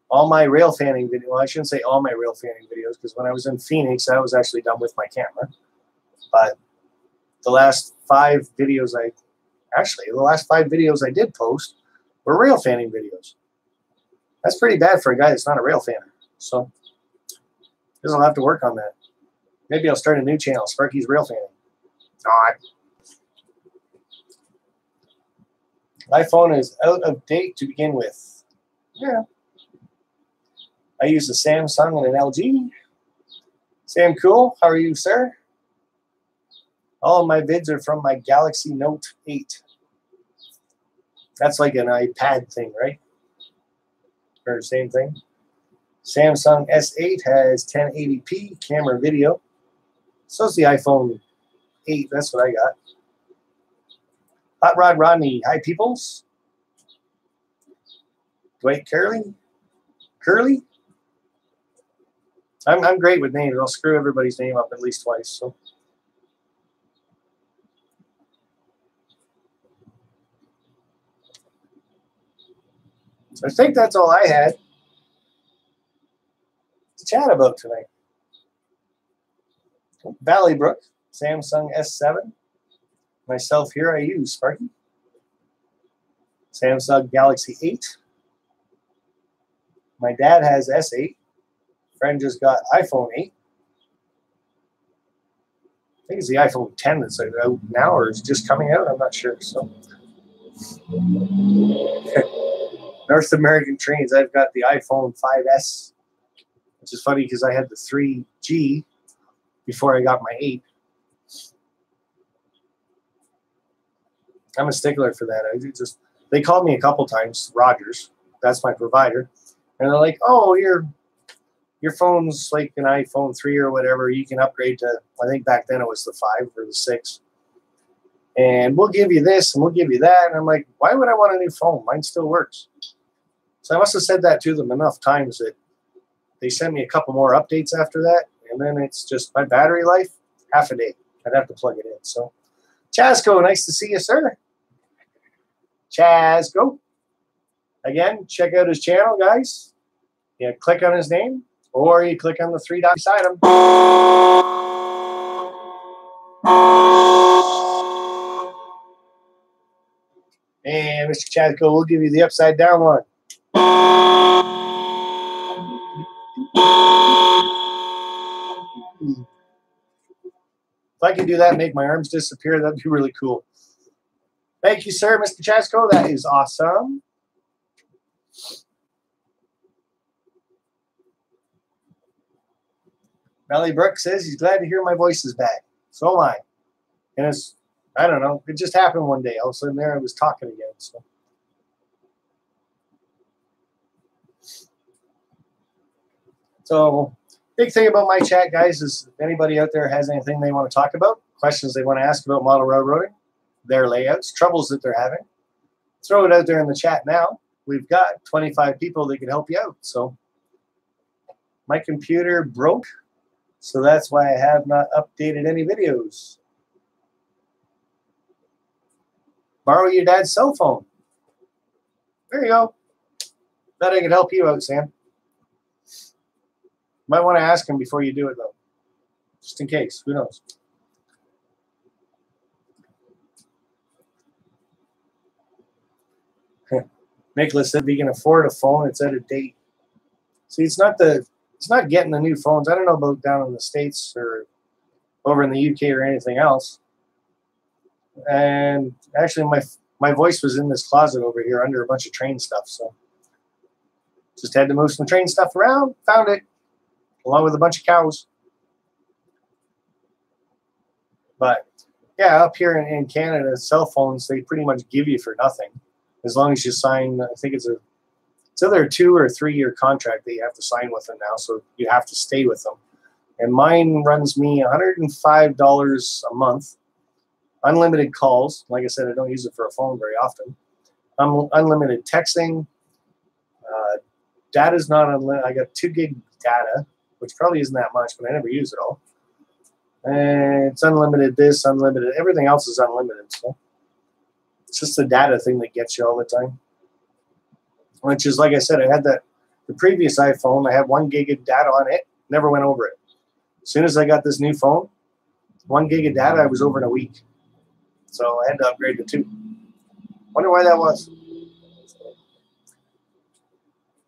All my rail fanning videos, well, I shouldn't say all my rail fanning videos because when I was in Phoenix, I was actually done with my camera. But the last 5 videos the last 5 videos I did post were rail fanning videos. That's pretty bad for a guy that's not a rail fanner. So, guess I'll have to work on that. Maybe I'll start a new channel, Sparky's Rail Fanning. iPhone is out of date to begin with. Yeah. I use a Samsung and an LG. Sam Cool, how are you, sir? All of my vids are from my Galaxy Note 8. That's like an iPad thing, right? Or same thing. Samsung S8 has 1080p camera video. So is the iPhone 8. That's what I got. Hot Rod Rodney. Hi, peoples. Dwight Curley. I'm great with names. I'll screw everybody's name up at least twice. So. I think that's all I had to chat about tonight. Valley Brook, Samsung S7. Myself here, I use Sparky. Samsung Galaxy 8. My dad has S8. Friend just got iPhone 8. I think it's the iPhone 10 that's out now, or is it just coming out? I'm not sure. So. North American Trains, I've got the iPhone 5S, which is funny because I had the 3G before I got my 8. I'm a stickler for that. They called me a couple times, Rogers, that's my provider, and they're like, oh, your phone's like an iPhone 3 or whatever, you can upgrade to, I think back then it was the 5 or the 6. And we'll give you this and we'll give you that. And I'm like, why would I want a new phone? Mine still works. So I must have said that to them enough times that they sent me a couple more updates after that. And then it's just my battery life, half a day. I'd have to plug it in. So, Chasco, nice to see you, sir. Chasco. Again, check out his channel, guys. You click on his name, or you click on the 3 dots beside him. And Mr. Chasco, we'll give you the upside down one. If I could do that and make my arms disappear, that'd be really cool. Thank you, sir, Mr. Chasco. That is awesome. Valley Brook says he's glad to hear my voice is back. So am I. And it's, I don't know, it just happened one day. All of a sudden there I was talking again. So big thing about my chat, guys, is if anybody out there has anything they want to talk about, questions they want to ask about model railroading, their layouts, troubles that they're having, throw it out there in the chat now. We've got 25 people that can help you out. So my computer broke So that's why I have not updated any videos. Borrow your dad's cell phone. There you go. Bet I could help you out, Sam. Might want to ask him before you do it, though. Just in case. Who knows? Nicholas said, if you can afford a phone, it's out of date. See, it's not getting the new phones. I don't know about down in the States or over in the UK or anything else. And actually, my voice was in this closet over here under a bunch of train stuff. So just had to move some train stuff around. Found it, along with a bunch of cows. But yeah, up here in Canada, cell phones, they pretty much give you for nothing. As long as you sign, I think it's either a 2 or 3 year contract that you have to sign with them now. So you have to stay with them. And mine runs me $105 a month. Unlimited calls. Like I said, I don't use it for a phone very often. Unlimited texting. Data's not unlimited. I got 2 gig data, which probably isn't that much, but I never use it all. And it's unlimited this, unlimited. Everything else is unlimited. So it's just the data thing that gets you all the time. Which is, like I said, I had the previous iPhone. I had 1 gig of data on it. Never went over it. As soon as I got this new phone, 1 gig of data, I was over in a week. So I had to upgrade to 2. Wonder why that was.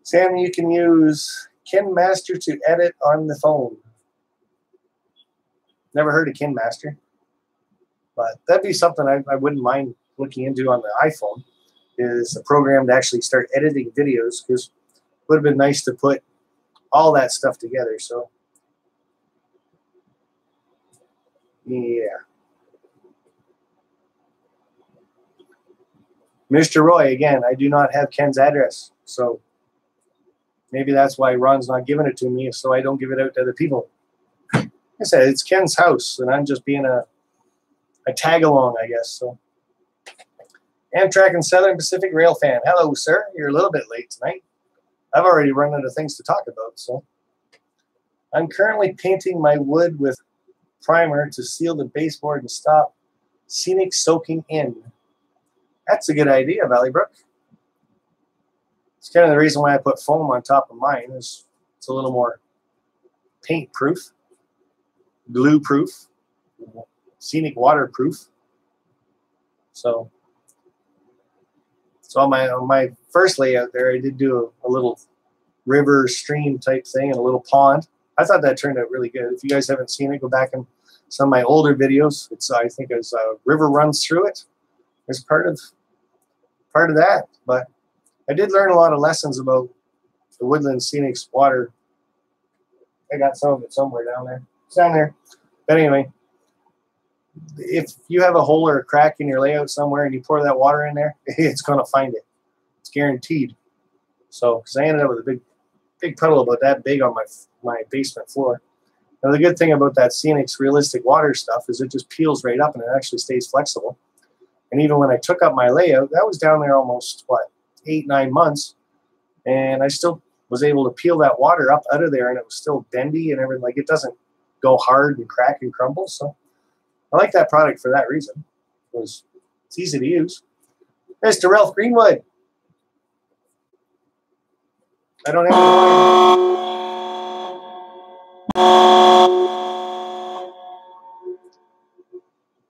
Sam, you can use KineMaster to edit on the phone. Never heard of KineMaster. But that'd be something I wouldn't mind looking into on the iPhone, is a program to actually start editing videos, because it would have been nice to put all that stuff together. So, yeah. Mr. Roy, again, I do not have Ken's address, so maybe that's why Ron's not giving it to me, so I don't give it out to other people. Like I said, it's Ken's house, and I'm just being a tag-along, I guess. So, Amtrak and Southern Pacific Rail fan. Hello, sir. You're a little bit late tonight. I've already run out of things to talk about, so. I'm currently painting my wood with primer to seal the baseboard and stop scenic soaking in. That's a good idea, Valleybrook. It's kind of the reason why I put foam on top of mine. Is it's a little more paint proof, glue proof, scenic waterproof. So on my first layout there, I did do a little river stream type thing and a little pond. I thought that turned out really good. If you guys haven't seen it, go back in some of my older videos. It's I think as a river runs through it. As part of that, but I did learn a lot of lessons about the Woodland Scenics water. I got some of it somewhere down there. It's down there. But anyway, if you have a hole or a crack in your layout somewhere and you pour that water in there, it's going to find it. It's guaranteed. So, because I ended up with a big puddle about that big on my basement floor. Now, the good thing about that Scenics realistic water stuff is it just peels right up and it actually stays flexible. And even when I took up my layout, that was down there almost, 8-9 months. And I still was able to peel that water up out of there, and it was still bendy and everything. Like, it doesn't go hard and crack and crumble. So I like that product for that reason. It's easy to use. Mr. Ralph Greenwood. I don't have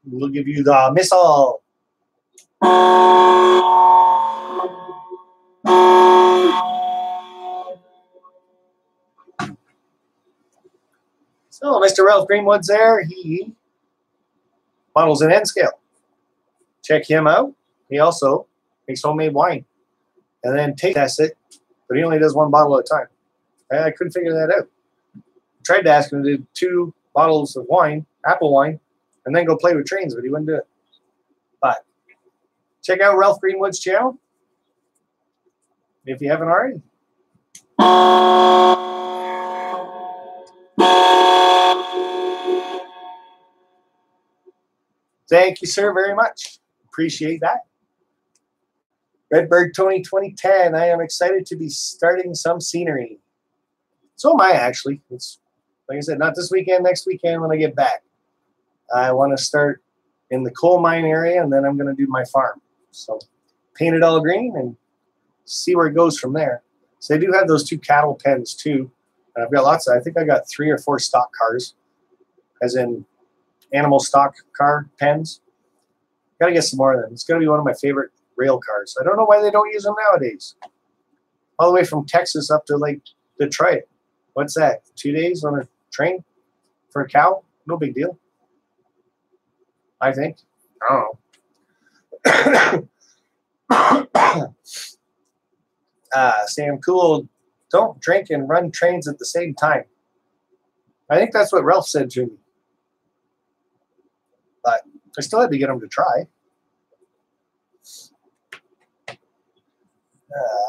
We'll give you the missile. So, Mr. Ralph Greenwood's there. He models an N-scale. Check him out. He also makes homemade wine. And then tests it, but he only does 1 bottle at a time. I couldn't figure that out. I tried to ask him to do 2 bottles of wine, apple wine, and then go play with trains, but he wouldn't do it. But check out Ralph Greenwood's channel if you haven't already. Thank you, sir, very much. Appreciate that. Redbird Tony 2010. I am excited to be starting some scenery. So am I, actually. It's like I said, not this weekend, next weekend when I get back. I want to start in the coal mine area, and then I'm going to do my farm. So paint it all green and see where it goes from there. So they do have those 2 cattle pens too. And I've got lots of, I think I got 3 or 4 stock cars, as in animal stock car pens. Got to get some more of them. It's going to be one of my favorite rail cars. I don't know why they don't use them nowadays. All the way from Texas up to like Detroit. What's that? 2 days on a train for a cow? No big deal. I think. I don't know. Sam Cool, don't drink and run trains at the same time. I think that's what Ralph said to me. But I still had to get him to try.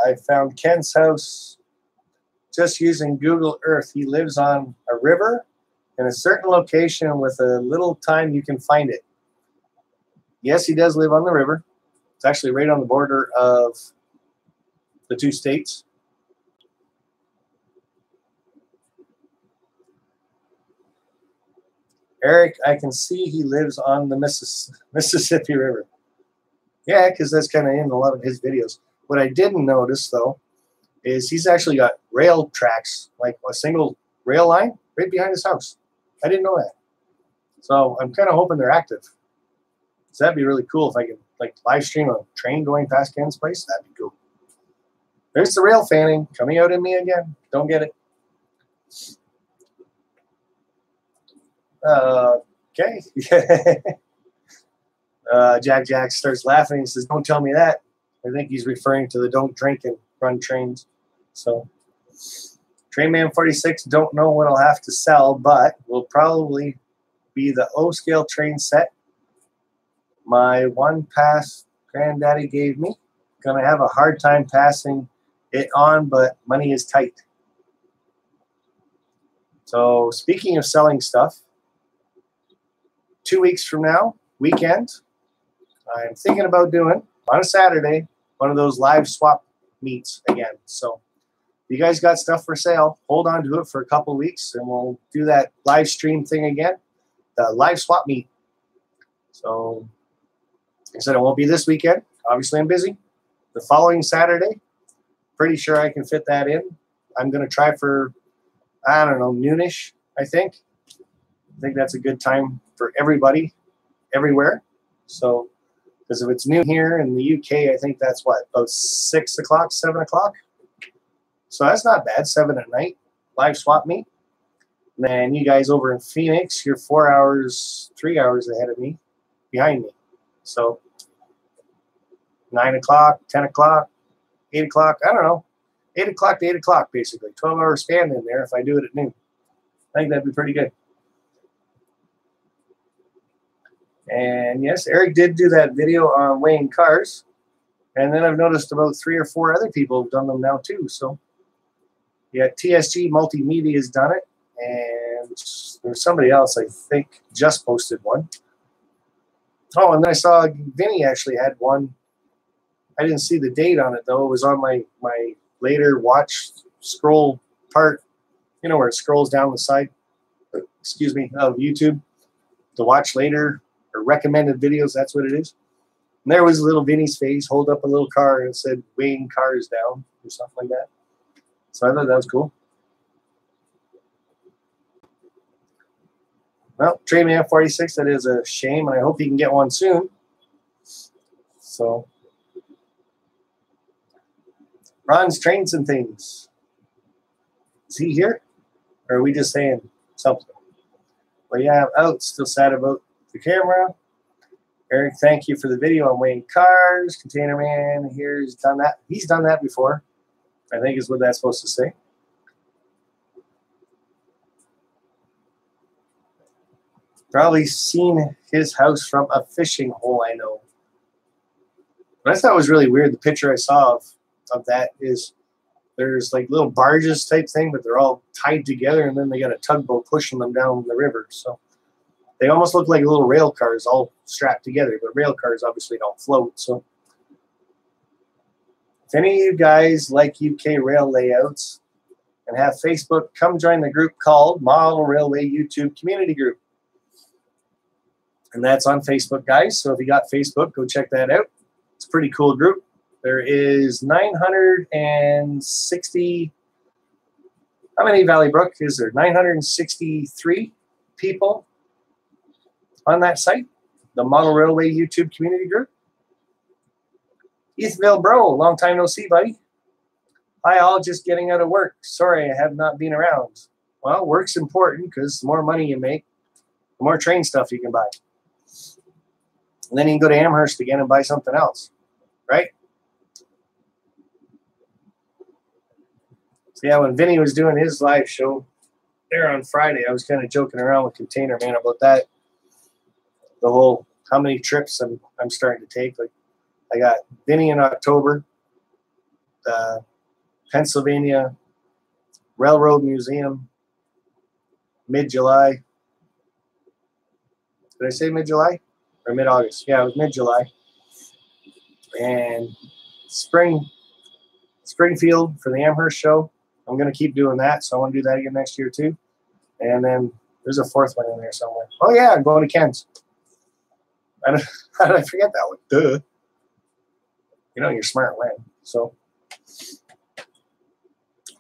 I found Ken's house just using Google Earth. He lives on a river in a certain location with a little time you can find it. Yes, he does live on the river. It's actually right on the border of the 2 states. Eric, I can see he lives on the Mississippi River. Yeah, because that's kind of in a lot of his videos. What I didn't notice, though, is he's actually got rail tracks, like a single rail line right behind his house. I didn't know that. So I'm kind of hoping they're active. So that'd be really cool if I could like live stream a train going past Ken's place. That'd be cool. There's the rail fanning coming out in me again. Don't get it. Okay. Jack starts laughing. He says, "Don't tell me that." I think he's referring to the don't drink and run trains. So, Trainman 46, don't know what I'll have to sell, but will probably be the O-scale train set my one pass granddaddy gave me. Gonna have a hard time passing it on, but money is tight. So speaking of selling stuff, 2 weeks from now, weekend, I'm thinking about doing, on a Saturday, one of those live swap meets again. So if you guys got stuff for sale, hold on to it for a couple weeks, and we'll do that live stream thing again, the live swap meet. So I said it won't be this weekend. Obviously, I'm busy. The following Saturday, pretty sure I can fit that in. I'm going to try for, I don't know, noonish, I think. I think that's a good time for everybody, everywhere. So, because if it's noon here in the UK, I think that's what, about 6 o'clock, 7 o'clock? So that's not bad, 7 at night, live swap meet. And then you guys over in Phoenix, you're 4 hours, 3 hours ahead of me, behind me. So 9 o'clock, 10 o'clock, 8 o'clock, I don't know. 8 o'clock to 8 o'clock, basically. 12-hour span in there if I do it at noon. I think that'd be pretty good. And yes, Eric did do that video on weighing cars. And then I've noticed about 3 or 4 other people have done them now too. So yeah, TSG Multimedia has done it. And there's somebody else, I think, just posted one. Oh, and then I saw Vinny actually had one. I didn't see the date on it, though. It was on my later watch scroll part, you know, where it scrolls down the side, excuse me, of YouTube. The watch later or recommended videos, that's what it is. And there was little Vinny's face, hold up a little car, and it said weighing cars down or something like that. So I thought that was cool. Well, Trainman 46, that is a shame, and I hope he can get one soon. So, Ron's trains and things. Is he here? Or are we just saying something? Well, yeah, I'm out. Still sad about the camera. Eric, thank you for the video on weighing cars. Container Man here's done that. He's done that before, I think is what that's supposed to say. Probably seen his house from a fishing hole, I know. What I thought was really weird, the picture I saw of that is there's like little barges type thing, but they're all tied together, and then they got a tugboat pushing them down the river. So they almost look like little rail cars all strapped together, but rail cars obviously don't float. So if any of you guys like UK rail layouts and have Facebook, come join the group called Model Railway YouTube Community Group. And that's on Facebook, guys. So if you got Facebook, go check that out. It's a pretty cool group. There is 960, how many Valley Brook is there? 963 people on that site, the Model Railway YouTube Community Group. Ethanville Bro, long time no see, buddy. Hi, all, just getting out of work. Sorry, I have not been around. Well, work's important because the more money you make, the more train stuff you can buy. And then you can go to Amherst again and buy something else, right? So yeah, when Vinny was doing his live show there on Friday, I was kind of joking around with Container Man about that. The whole how many trips I'm starting to take. Like, I got Vinny in October, the Pennsylvania Railroad Museum, mid-July. Did I say mid-July? Or mid-August? Yeah, it was mid-July. And Springfield for the Amherst show. I'm going to keep doing that, so I want to do that again next year too. And then there's a fourth one in there somewhere. Oh, yeah, I'm going to Ken's. How did I forget that one? Duh. You know, you're smart, man. So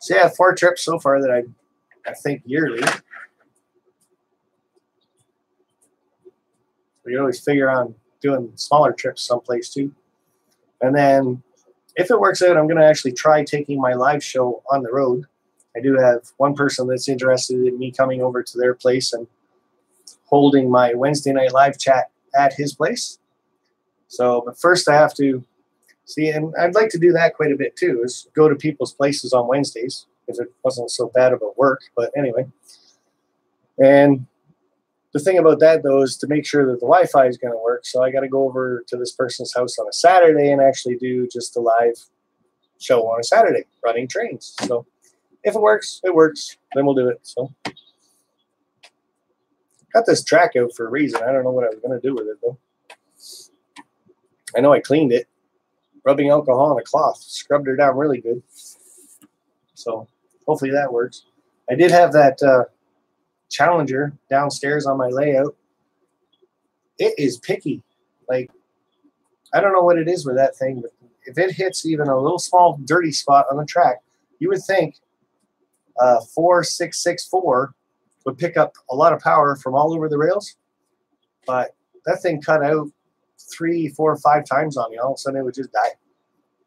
yeah, 4 trips so far that I think yearly. We always figure on doing smaller trips someplace too. And then if it works out, I'm going to actually try taking my live show on the road. I do have one person that's interested in me coming over to their place and holding my Wednesday night live chat at his place. So, but first I have to see, and I'd like to do that quite a bit too, is go to people's places on Wednesdays if it wasn't so bad about work. But anyway, and the thing about that, though, is to make sure that the Wi-Fi is going to work. So I got to go over to this person's house on a Saturday and actually do just a live show on a Saturday, running trains. So if it works, it works. Then we'll do it. So got this track out for a reason. I don't know what I was going to do with it, though. I know I cleaned it. Rubbing alcohol on a cloth. Scrubbed her down really good. So hopefully that works. I did have that Challenger downstairs on my layout. It is picky. Like, I don't know what it is with that thing, but if it hits even a little small dirty spot on the track, you would think 4664 would pick up a lot of power from all over the rails, but that thing cut out 3, 4, 5 times on me. All of a sudden it would just die.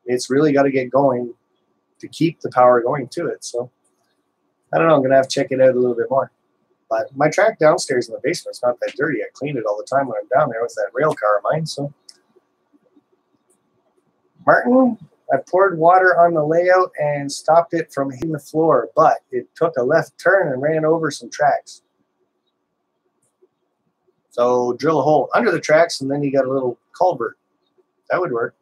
It's really got to get going to keep the power going to it. So I don't know. I'm going to have to check it out a little bit more. But my track downstairs in the basement is not that dirty. I clean it all the time when I'm down there with that rail car of mine. So, Martin, I poured water on the layout and stopped it from hitting the floor, but it took a left turn and ran over some tracks. So drill a hole under the tracks, and then you got a little culvert. That would work.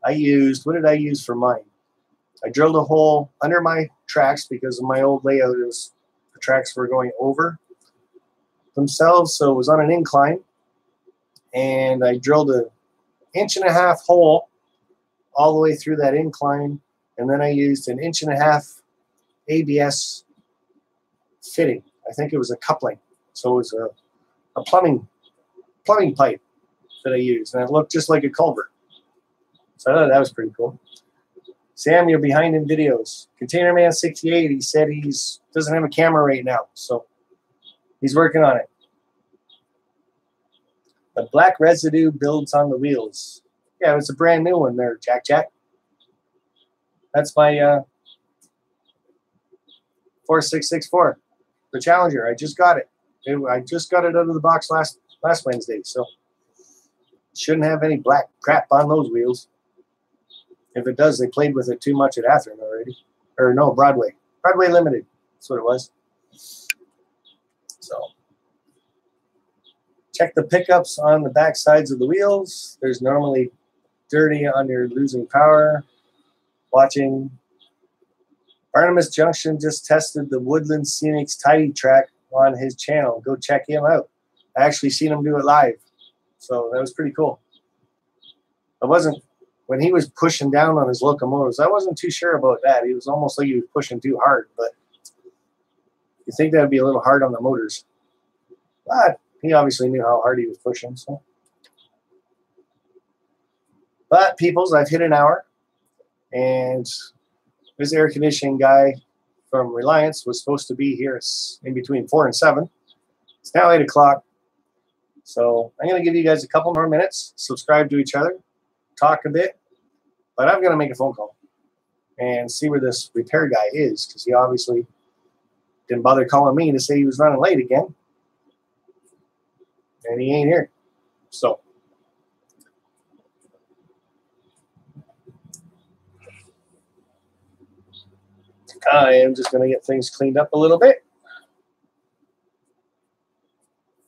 What did I use for mine? I drilled a hole under my tracks because of my old layout. The tracks were going over themselves, so it was on an incline. And I drilled an 1.5 inch hole all the way through that incline, and then I used an 1.5 inch ABS fitting. I think it was a coupling. So it was a plumbing pipe that I used, and it looked just like a culvert. So I thought that was pretty cool. Sam, you're behind in videos. Container Man 68, he said he doesn't have a camera right now, so he's working on it. The black residue builds on the wheels. Yeah, it's a brand new one there, Jack. That's my 4664, the Challenger. I just got it. I just got it out of the box last Wednesday, so shouldn't have any black crap on those wheels. If it does, they played with it too much at Atherton already. Or no, Broadway. Broadway Limited. That's what it was. So check the pickups on the back sides of the wheels. There's normally dirty on your losing power. Watching Barnabas Junction just tested the Woodland Scenics Tidy track on his channel. Go check him out. I actually seen him do it live. So that was pretty cool. It when he was pushing down on his locomotives, I wasn't too sure about that. He was almost like he was pushing too hard, but you think that would be a little hard on the motors. But he obviously knew how hard he was pushing. So, but peoples, I've hit an hour, and this air conditioning guy from Reliance was supposed to be here in between 4 and 7. It's now 8 o'clock. So I'm going to give you guys a couple more minutes, subscribe to each other, talk a bit, but I'm going to make a phone call and see where this repair guy is, because he obviously didn't bother calling me to say he was running late again, and he ain't here. So I am just going to get things cleaned up a little bit.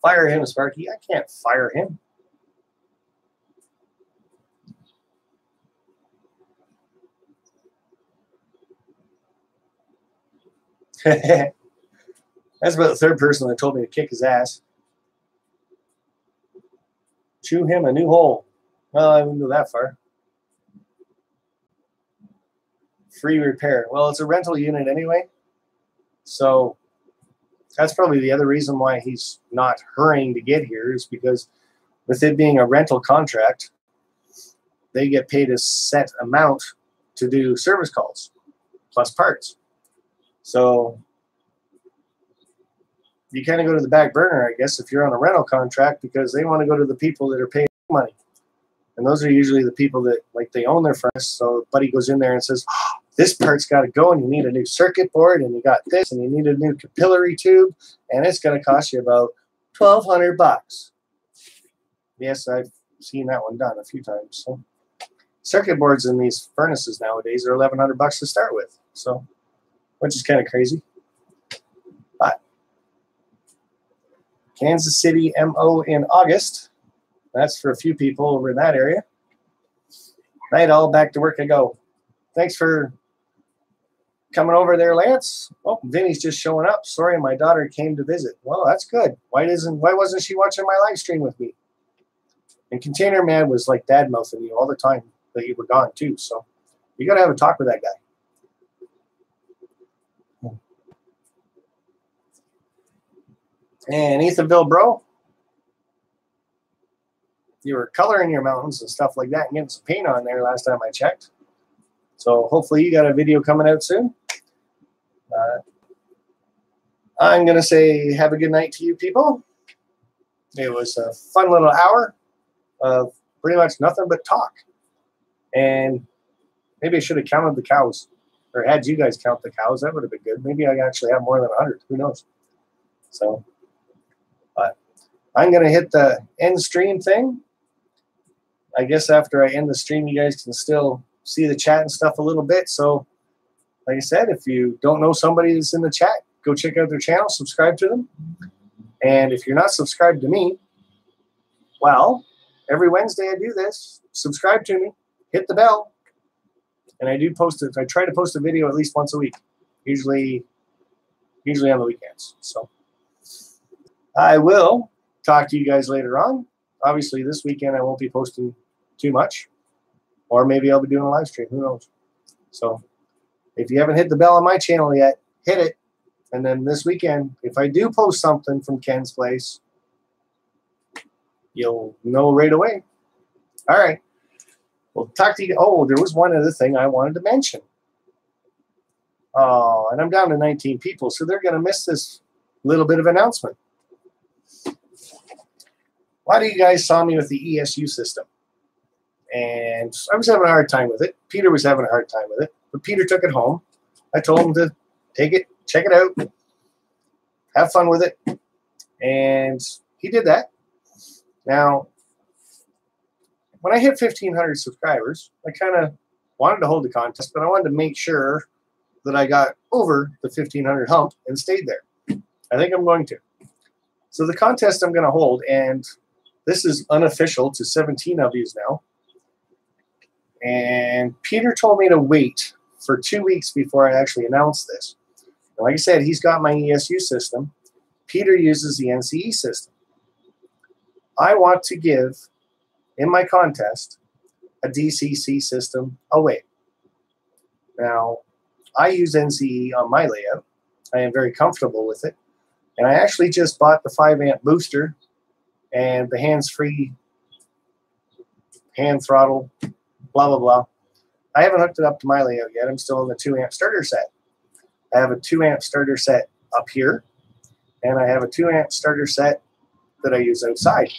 Fire him, Sparky. I can't fire him. That's about the third person that told me to kick his ass. Chew him a new hole. Well, I wouldn't go that far. Free repair. Well, it's a rental unit anyway. So that's probably the other reason why he's not hurrying to get here, is because with it being a rental contract, they get paid a set amount to do service calls plus parts. So you kind of go to the back burner, I guess, if you're on a rental contract, because they want to go to the people that are paying money. And those are usually the people that, like, they own their furnace. So buddy goes in there and says, this part's got to go, and you need a new circuit board, and you got this, and you need a new capillary tube, and it's going to cost you about $1,200. Yes, I've seen that one done a few times. So circuit boards in these furnaces nowadays are $1,100 to start with, so which is kind of crazy. But Kansas City MO in August. That's for a few people over in that area. Night all, back to work I go. Thanks for coming over there, Lance. Oh, Vinny's just showing up. Sorry, my daughter came to visit. Well, that's good. Why wasn't she watching my live stream with me? And Container Man was like dad mouthing you all the time that you were gone too. So you got to have a talk with that guy. And Ethanville, bro, you were coloring your mountains and stuff like that and getting some paint on there last time I checked. So hopefully you got a video coming out soon. I'm going to say have a good night to you people. It was a fun little hour of pretty much nothing but talk. And maybe I should have counted the cows, or had you guys count the cows. That would have been good. Maybe I actually have more than 100. Who knows? So, but I'm going to hit the end stream thing. I guess after I end the stream, you guys can still see the chat and stuff a little bit. So, like I said, if you don't know somebody that's in the chat, go check out their channel, subscribe to them. And if you're not subscribed to me, well, every Wednesday I do this. Subscribe to me, hit the bell, and I do post it. I try to post a video at least once a week, usually on the weekends. So I will talk to you guys later on. Obviously, this weekend I won't be posting too much, or maybe I'll be doing a live stream. Who knows? So if you haven't hit the bell on my channel yet, hit it. And then this weekend, if I do post something from Ken's place, you'll know right away. All right. We'll talk to you. Oh, there was one other thing I wanted to mention. Oh, and I'm down to 19 people, so they're going to miss this little bit of announcement. A lot of you guys saw me with the ESU system, and I was having a hard time with it. Peter was having a hard time with it, but Peter took it home. I told him to take it, check it out, have fun with it, and he did that. Now, when I hit 1,500 subscribers, I kind of wanted to hold the contest, but I wanted to make sure that I got over the 1,500 hump and stayed there. I think I'm going to. So the contest I'm going to hold, and this is unofficial to 17 of you now. And Peter told me to wait for 2 weeks before I actually announce this. And like I said, he's got my ESU system. Peter uses the NCE system. I want to give, in my contest, a DCC system away. Now, I use NCE on my layout. I am very comfortable with it. And I actually just bought the 5-amp booster and the hands-free hand throttle, blah, blah, blah. I haven't hooked it up to my layout yet. I'm still in the 2-amp starter set. I have a 2-amp starter set up here, and I have a 2-amp starter set that I use outside.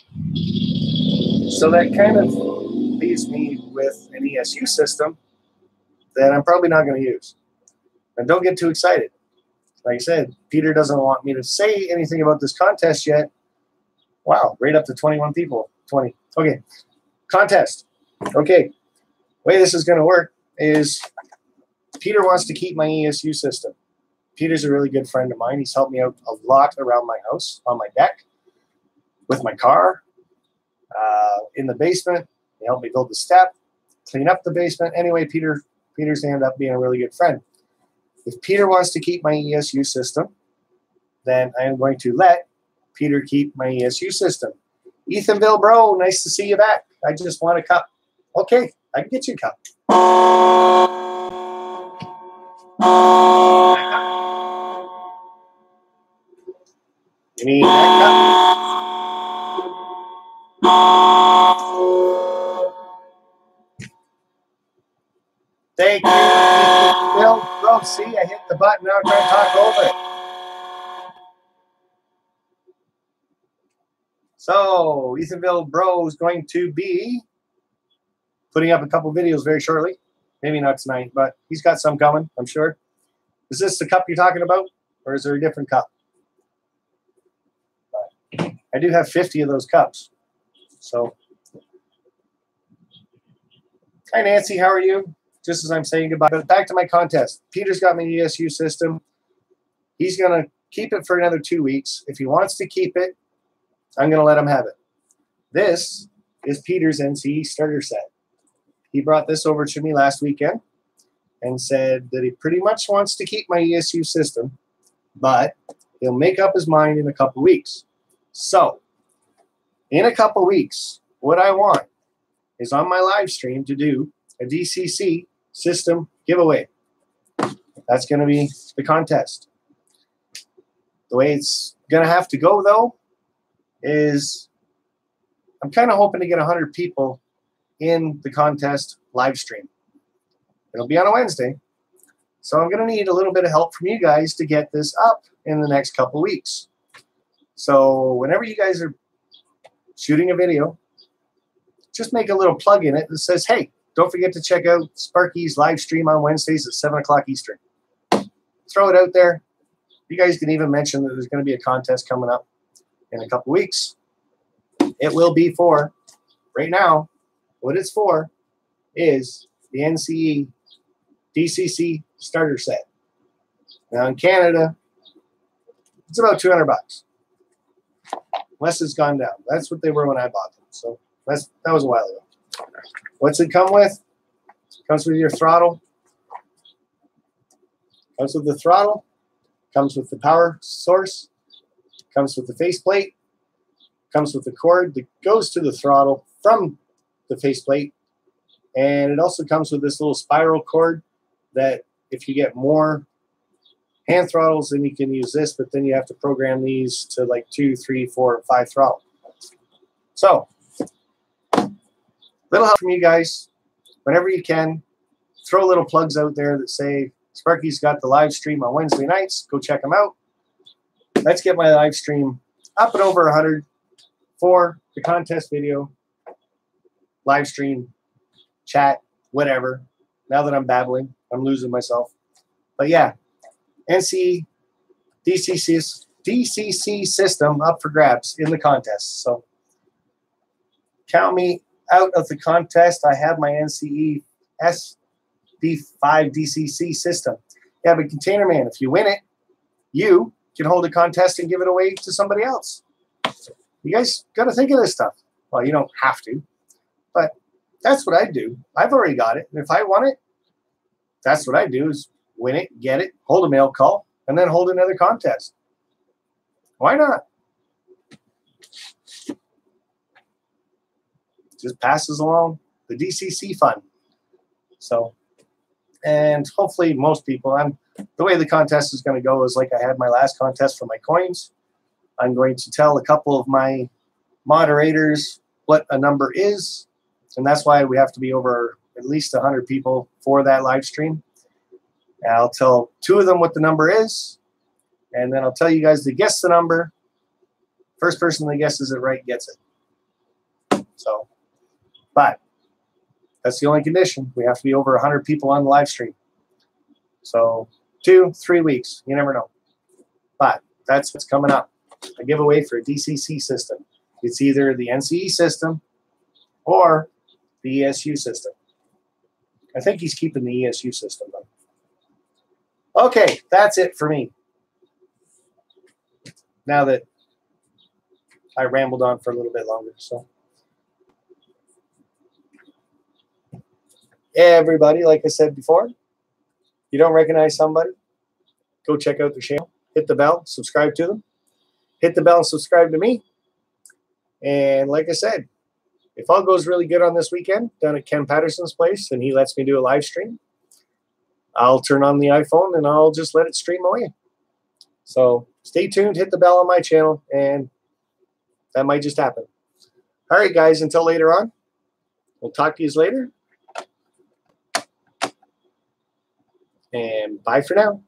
So that kind of leaves me with an ESU system that I'm probably not going to use. And don't get too excited. Like I said, Peter doesn't want me to say anything about this contest yet. Wow, right up to 21 people. 20. Okay, contest. Okay, way this is going to work is Peter wants to keep my ESU system. Peter's a really good friend of mine. He's helped me out a lot around my house, on my deck, with my car, in the basement. He helped me build the step, clean up the basement. Anyway, Peter's ended up being a really good friend. If Peter wants to keep my ESU system, then I am going to let Peter keep my ESU system. Ethanville, bro, nice to see you back. I just want a cup. Okay, I can get you a cup. You need that cup? Thank you, Bill. Bro, see, I hit the button. Now I'm trying to talk over it. So, Ethanville Bro is going to be putting up a couple videos very shortly. Maybe not tonight, but he's got some coming, I'm sure. Is this the cup you're talking about, or is there a different cup? But I do have 50 of those cups. So, hi, Nancy. How are you? Just as I'm saying goodbye. But back to my contest. Peter's got my ESU system. He's going to keep it for another 2 weeks. If he wants to keep it, I'm going to let him have it. This is Peter's NCE starter set. He brought this over to me last weekend and said that he pretty much wants to keep my ESU system, but he'll make up his mind in a couple weeks. So, in a couple weeks, what I want is on my live stream to do a DCC system giveaway. That's going to be the contest. The way it's going to have to go, though, is I'm kind of hoping to get 100 people in the contest live stream. It'll be on a Wednesday. So I'm going to need a little bit of help from you guys to get this up in the next couple weeks. So whenever you guys are shooting a video, just make a little plug in it that says, hey, don't forget to check out Sparky's live stream on Wednesdays at 7 o'clock Eastern. Throw it out there. You guys can even mention that there's going to be a contest coming up in a couple weeks. It will be for, right now, what it's for is the NCE DCC starter set. Now in Canada, it's about $200, unless it's gone down. That's what they were when I bought them. So that was a while ago. What's it come with? It comes with your throttle. Comes with the throttle. Comes with the power source. Comes with the faceplate. Comes with the cord that goes to the throttle from the faceplate. And it also comes with this little spiral cord that if you get more hand throttles, then you can use this, but then you have to program these to like 2, 3, 4, 5 throttle. So, little help from you guys. Whenever you can, throw little plugs out there that say, Sparky's got the live stream on Wednesday nights. Go check them out. Let's get my live stream up and over 100 for the contest video, live stream, chat, whatever. Now that I'm babbling, I'm losing myself. But yeah, NCE DCC system up for grabs in the contest. So count me out of the contest. I have my NCE SB5 DCC system. Yeah, but Container Man, if you win it, you can hold a contest and give it away to somebody else. You guys got to think of this stuff. Well, you don't have to, but that's what I do. I've already got it. And if I want it, that's what I do is win it, get it, hold a mail call, and then hold another contest. Why not? Just passes along the the DCC fund. So, and hopefully most people, the way the contest is going to go is like I had my last contest for my coins. I'm going to tell a couple of my moderators what a number is, and that's why we have to be over at least 100 people for that live stream. And I'll tell 2 of them what the number is, and then I'll tell you guys to guess the number. First person that guesses it right gets it. So, but that's the only condition. We have to be over 100 people on the live stream. So 2-3 weeks, you never know. But that's what's coming up. A giveaway for a DCC system. It's either the NCE system or the ESU system. I think he's keeping the ESU system, though. Okay, that's it for me. Now that I rambled on for a little bit longer. So, everybody, like I said before, you don't recognize somebody, go check out their channel. Hit the bell, subscribe to them. Hit the bell and subscribe to me. And like I said, if all goes really good on this weekend down at Ken Patterson's place and he lets me do a live stream, I'll turn on the iPhone and I'll just let it stream away. So stay tuned, hit the bell on my channel, and that might just happen. All right, guys, until later on, we'll talk to you later. And bye for now.